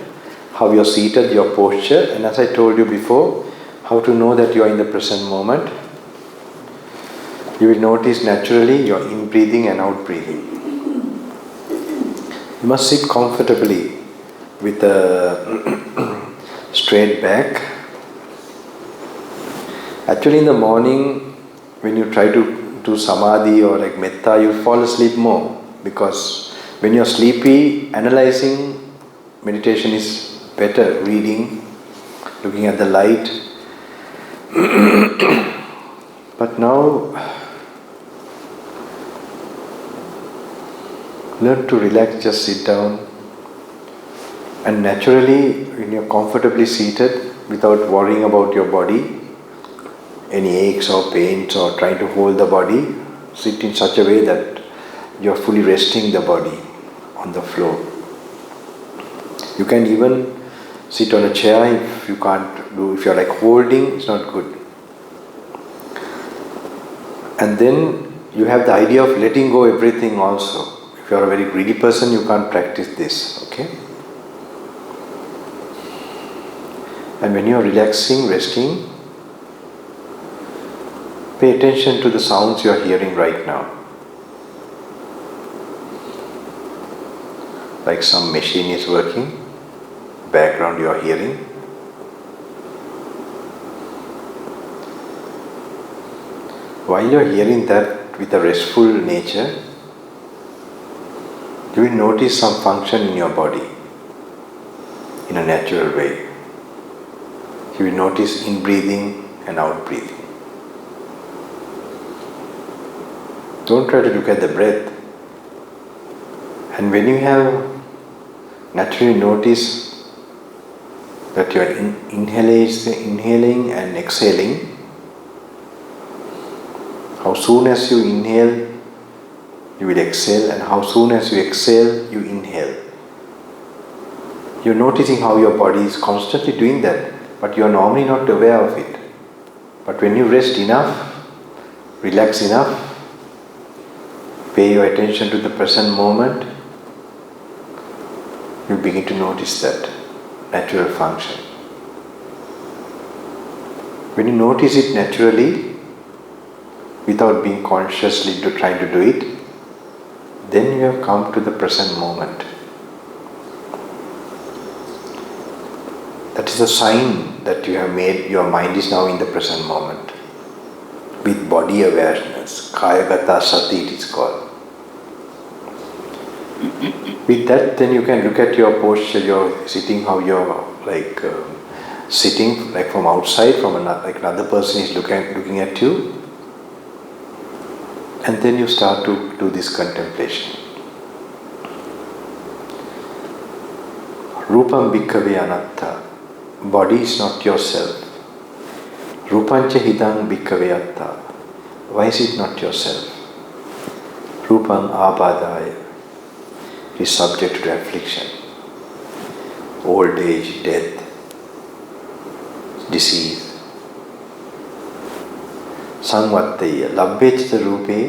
How you're seated, your posture, and as I told you before, how to know that you are in the present moment. You will notice naturally your in-breathing and out-breathing. You must sit comfortably with a straight back. Actually in the morning, when you try to do samadhi or like metta, you fall asleep more. Because when you're sleepy, analyzing meditation is better, reading, looking at the light. But now, learn to relax, just sit down. And naturally, when you're comfortably seated, without worrying about your body, any aches or pains or trying to hold the body, sit in such a way that you're fully resting the body on the floor. You can even sit on a chair if you can't do, if you're like holding, it's not good. And then you have the idea of letting go everything also. If you're a very greedy person, you can't practice this, okay? And when you're relaxing, resting, pay attention to the sounds you're hearing right now. Like some machine is working, background you are hearing. While you are hearing that with a restful nature, you will notice some function in your body in a natural way. You will notice in-breathing and out-breathing. Don't try to look at the breath. And when you have naturally notice that you are inhaling and exhaling, how soon as you inhale, you will exhale, and how soon as you exhale, you inhale. You're noticing how your body is constantly doing that, but you are normally not aware of it. But when you rest enough, relax enough, pay your attention to the present moment, you begin to notice that natural function. When you notice it naturally, without being consciously trying to do it, then you have come to the present moment. That is a sign that you have made, your mind is now in the present moment. With body awareness, Kayagata Sati it is called. With that, then you can look at your posture, you're sitting, how you're like sitting, like from outside, from another person is looking at you. And then you start to do this contemplation. Rupam bhikkhave anatta. Body is not yourself. Rupancha hidang bhikkhave atta. Why is it not yourself? Rupam abadaya. Is subject to affliction. Old age, death. disease. Samvattaya labbhechita rupe.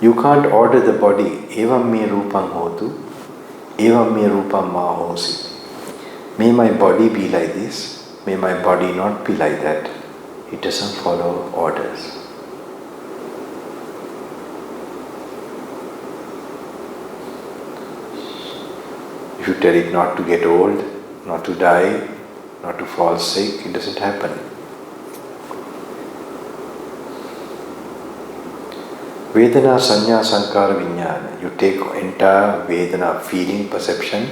You can't order the body. Evam me rupam hotu. Evam me rupam ma hosi. May my body be like this. May my body not be like that. It doesn't follow orders. If you tell it not to get old, not to die, not to fall sick, it doesn't happen. Vedana, Sanya, Sankara, Vijnana. You take entire Vedana, feeling, perception,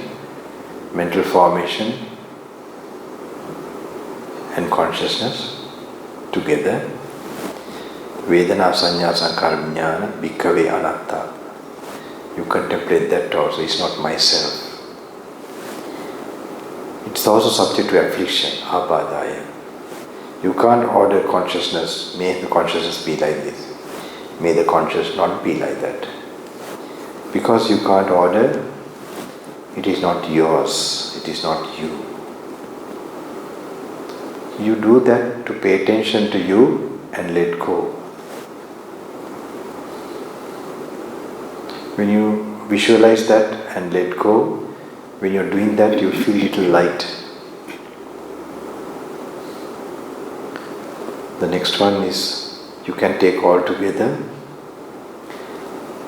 mental formation and consciousness together. Vedana, Sanya, Sankara, Vijnana, Bhikkhave Anatta. You contemplate that also. It's not myself. It's also subject to affliction, abadaya. You can't order consciousness, may the consciousness be like this. May the consciousness not be like that. Because you can't order, it is not yours, it is not you. You do that to pay attention to you and let go. When you visualize that and let go, when you're doing that, you feel little light. The next one is, you can take all together.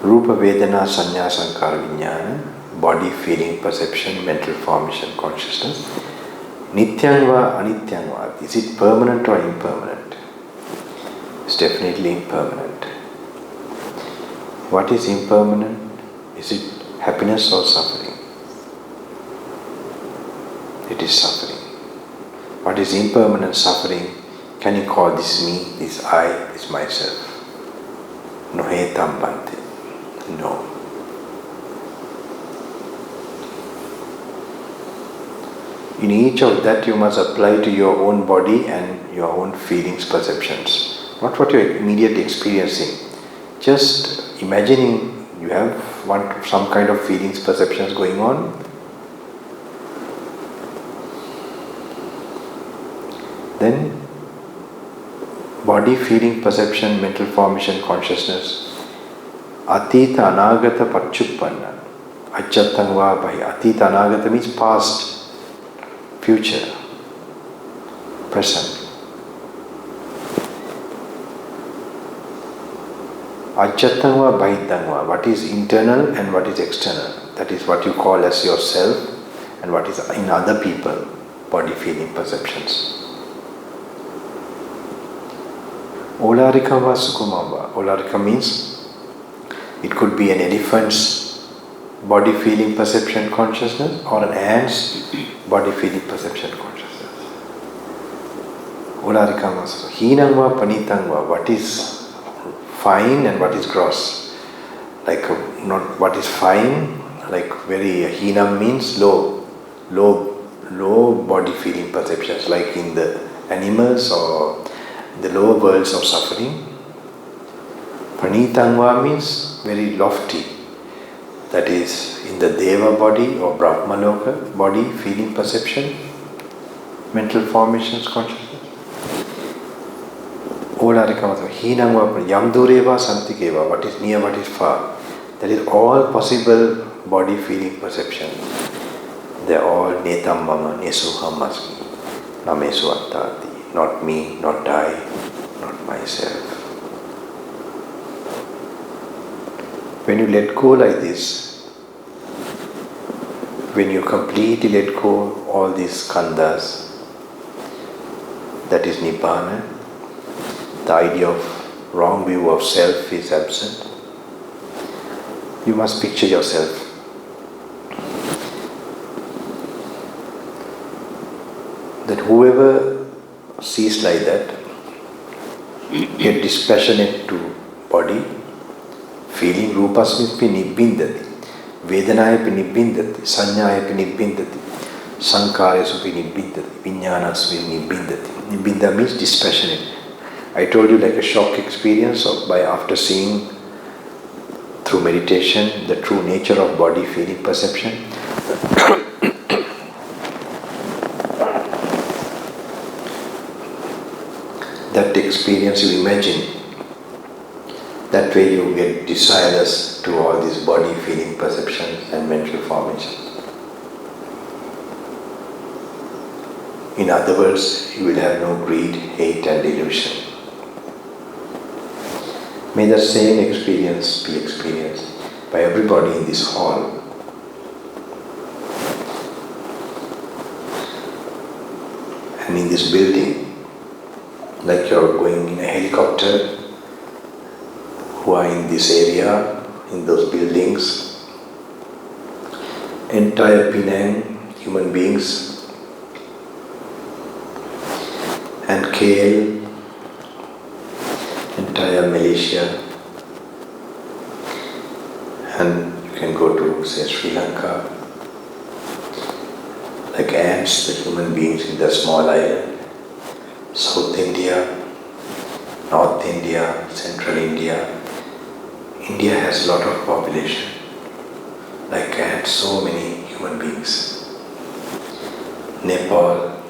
Rupa, Vedana, Sanya, Sankara, Vijnana, body, feeling, perception, mental formation, consciousness. Nityangva, Anityangva. Is it permanent or impermanent? It's definitely impermanent. What is impermanent? Is it happiness or suffering? It is suffering. What is impermanent suffering? Can you call this me, this I, this myself? No hetam bhante. No. In each of that you must apply to your own body and your own feelings, perceptions. Not what you're immediately experiencing. Just imagining you have some kind of feelings, perceptions going on. Then body, feeling, perception, mental formation, consciousness. Atita, anagata, pachuppanna. Ajjatangva bhahi. Atita, anagata means past, future, present. Ajjatangva bahitangva. What is internal and what is external. That is what you call as yourself and what is in other people. Body, feeling, perceptions. Olarika va sukumamba. Olarika means it could be an elephant's body, feeling, perception, consciousness or an ant's body, feeling, perception, consciousness. Olarika va sukumamba. Hinangva panitangva. What is fine and what is gross? Like not what is fine, like very hinam means low body, feeling, perceptions, like in the animals or the lower worlds of suffering. Pranitangva means very lofty. That is in the Deva body or Brahmaloka body, feeling, perception, mental formations, consciousness. Olarika hinangva yamdureva santikeva. What is near, what is far. That is all possible body, feeling, perception. They are all netam mama, nesuham asmi, namesu attati. Not me, not I, not myself. When you let go like this, when you completely let go all these khandhas, that is Nibbana, the idea of wrong view of self is absent. You must picture yourself. That whoever sees like that, get dispassionate to body, feeling, rupasmipi nibbindati, vedanayapi nibbindati, sanyayapi nibbindati, sankarasupi nibbindati, vijnanasmi nibbindati. Nibbinda means dispassionate. I told you like a shock experience by after seeing through meditation the true nature of body, feeling, perception. that experience you imagine. That way you get desireless to all these body, feeling, perceptions and mental formations. In other words, you will have no greed, hate and delusion. May the same experience be experienced by everybody in this hall. And in this building, like you are going in a helicopter, who are in this area, in those buildings, entire Penang, human beings, and KL, entire Malaysia, and you can go to, say, Sri Lanka, like ants, the human beings in the small island, South India, North India, Central India. India has a lot of population, like ants, so many human beings. Nepal,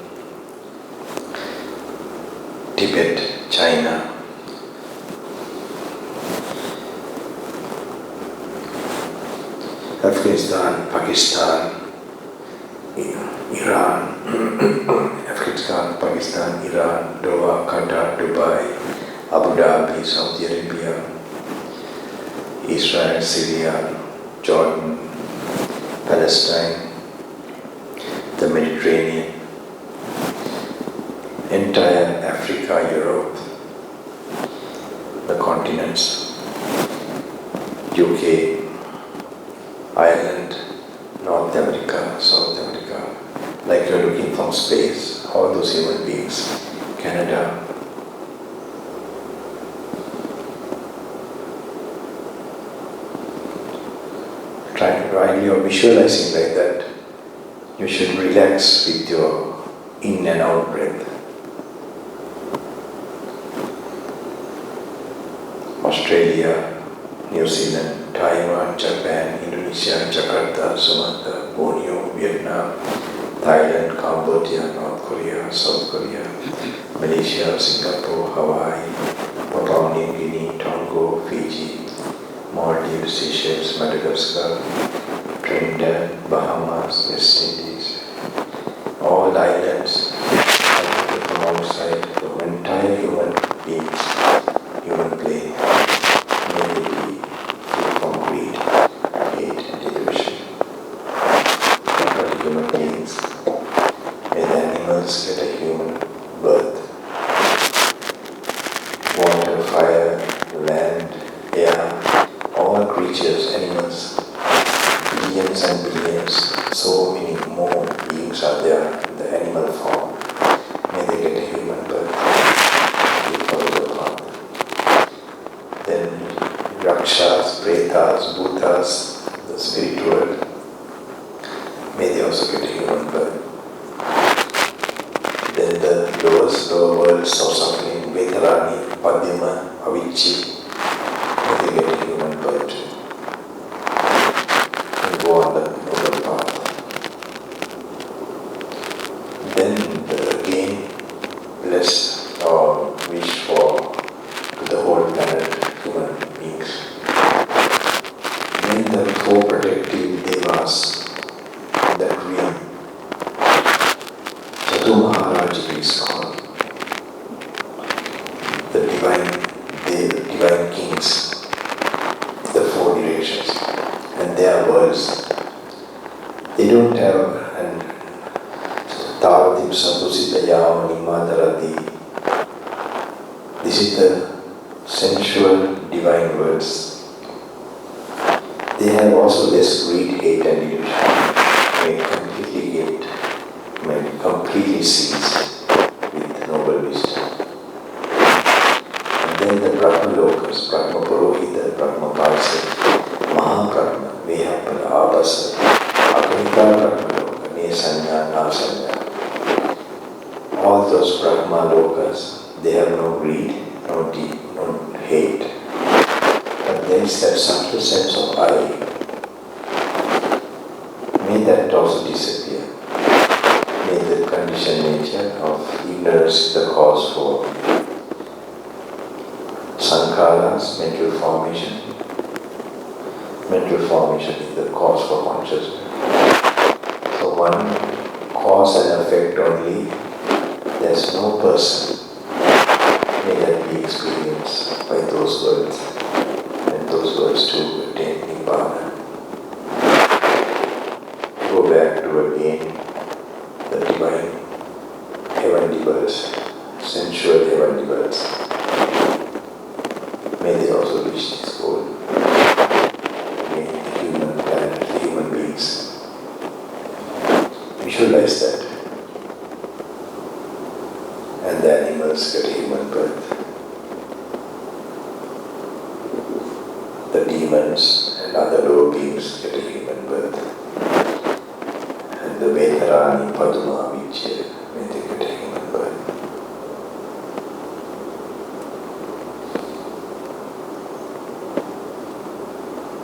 Tibet, China, Afghanistan, Pakistan, Iran, Afghanistan, Pakistan, Iran, Doha, Qatar, Dubai, Abu Dhabi, Saudi Arabia, Israel, Syria, Jordan, Palestine, the Mediterranean, entire Africa, Europe, the continents, UK, Ireland, North America, South America, like you're looking from space, all those human beings, Canada. While you're visualizing like that, you should relax with your in and out breath. Australia, New Zealand, Taiwan, Japan, Indonesia, Jakarta, Sumatra, Borneo, Vietnam, Thailand, Cambodia, North Korea, South Korea, Malaysia, Singapore, Hawaii, Papua New Guinea, Tonga, Fiji, Maldives, Seychelles, Madagascar, Trinidad, Bahamas, West Indies, all islands from outside, the entire human beings, human plane, may they be free from greed, hate and delusion. Not human beings, may the animals get a human birth. Water, fire, land, air, all creatures, animals, billions and billions, so many more beings are there in the animal form. May they get a human birth and follow the path. Then Rakshas, Pretas, Bhutas, the spirit world, may they also get a human birth. Then the lower worlds of suffering, Vedarani, Padma, Avicii, may they get a human birth and go on the noble path. Then again bless or wish for to the whole planet human beings. May the four protective devas that dream, Chatu Maharaj is called, the divine kings, the four directions, and their words. They don't have an Tavatim Sadhusitaya Manimadarati. This is the sensual divine words. They have also less greed, hate and delusion. May completely cease with noble wisdom. And then the Brahma Lokas, Brahma Purohita, Brahma Parsa, Maha Brahma, Vehapara, Abhasa, Akanita Brahma Loka, Nesanya, Nasanya. All those Brahma Lokas, they have no greed, no hate. But there is that subtle sense of I. May that also disappear. May the conditioned nature of ignorance the cause for Sankharas, mental formation. Mental formation is the cause for consciousness. So one cause and effect only, there's no person may that be experienced by those words, and those words too attain Nibbana. Go back to again the divine heavenly birds, sensual heavenly birds. May they also reach this goal. May the human planet, the human beings, visualize that. And the animals get a human birth. The demons and other lower beings get a human birth. And the Venerable Bambalapitiye, may they get a human birth.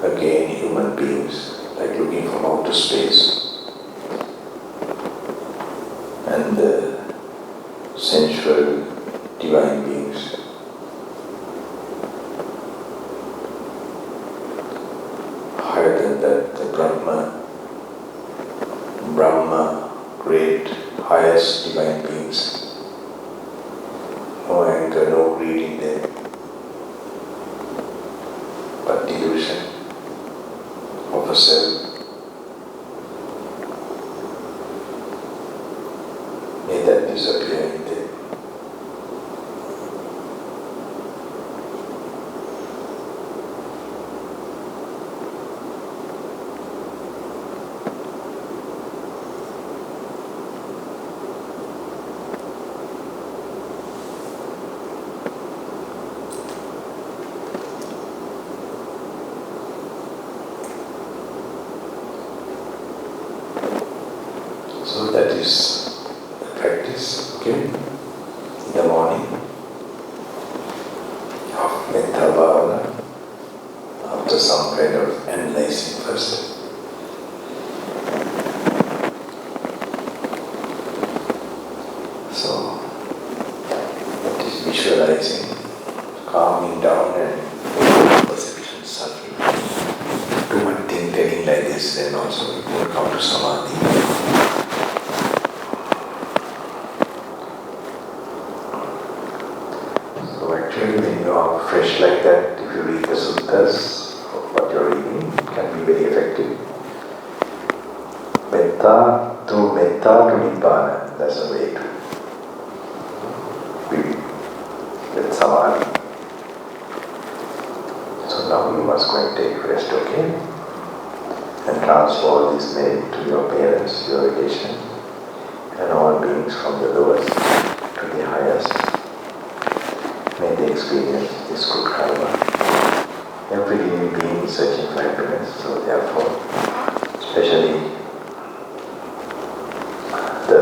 Again, human beings, like looking from outer space, and the sensual divine beings. Higher than that, the Brahma, great, highest divine beings. No anger, no greed in them, but delusion of a self. May that disappear in them. So that is the practice, okay, in the morning of metta bhavana, after some kind of analyzing first. So that is visualizing, calming down and perception subtle. Do one thing telling like this, then also it will come to samadhi. When you are fresh like that, if you read the suttas, what you are reading, it can be very effective. Metta to Nibbana, that's the way to be with samadhi. So now you must go and take rest, okay? And transfer all this merit to your parents, your relation, and all beings from the lowest to the highest. May they experience this good karma. Every living being is searching for happiness, so therefore, especially the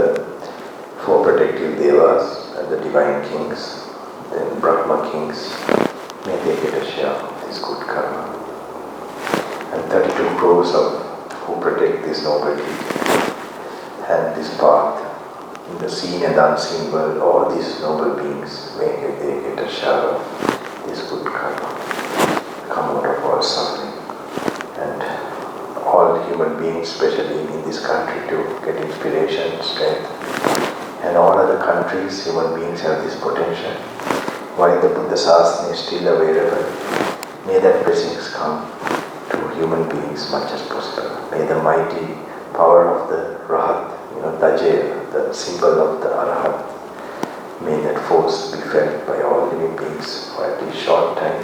four protective devas and the divine kings, then Brahma kings, may they get a share of this good karma. And 32 crores of who protect this noble deed and this path in the seen and unseen world, all these noble beings, may they get a share of this good karma, come out of all suffering. And all human beings, especially in this country, to get inspiration, strength. And all other countries, human beings have this potential. While the Buddha Sasana is still available, may that blessings come to human beings much as possible. May the mighty power of the Rahat, Dajjal, the symbol of the Arhat, may that force be felt by all living beings for at least short time.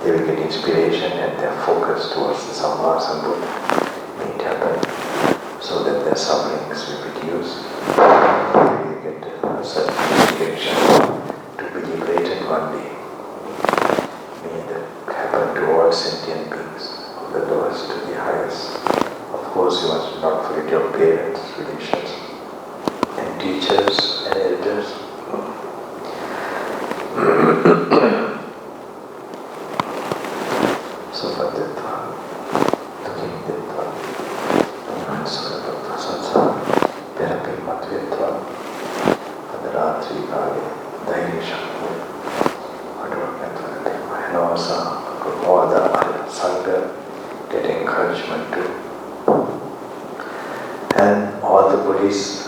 They will get inspiration and their focus towards the Sambuddha. May it happen so that their sufferings will be reduced. They will get a certain inspiration to be liberated one day. May that happen to all sentient beings, from the lowest to the highest. Of course, you must not forget your parents, relations, and teachers and elders. So, Padetva, Tukim Detva, Anansaratva Satsa, Perapim Matvetva, Adaratri Kale, Dairi Shakti, Advakantra. and also all the Sangha get encouragement too. And all the Buddhists,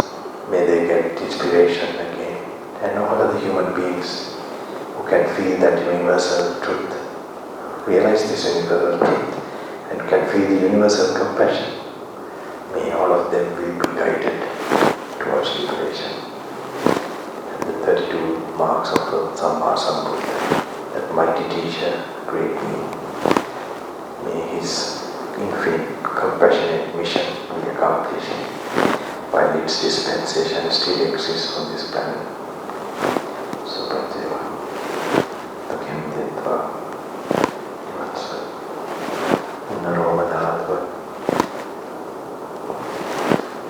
may they get inspiration again, and all other human beings who can feel that universal truth, realize this universal truth, and can feel the universal compassion. May all of them will be guided towards liberation. And the 32 marks of the Sambuddha, that mighty teacher, great being, may his infinite, compassionate mission be accomplished while its dispensation still exists on this planet. So, Prateva, Takim Ditva, Vatsa, Naromadhatva,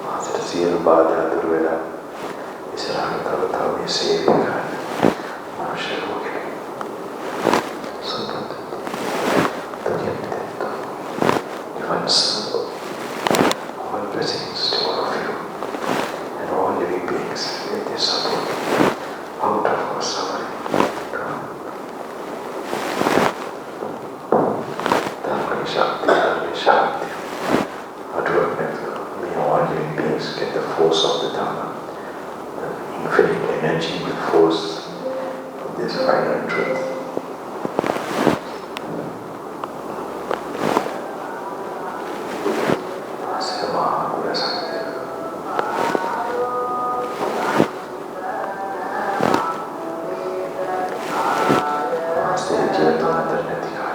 Masita Siru Bada Durveda, Isarana Tavatava Sevika, Manusha Rogi. So, Takim Ditva, Vatsa, all blessings to all of you and all living beings with this support out of our suffering. Dhamma Shakti, Dhamma Shakti. May all living beings get the force of the Dhamma, the infinite energy, the force of this final truth. Namaste, Jivata Maternity.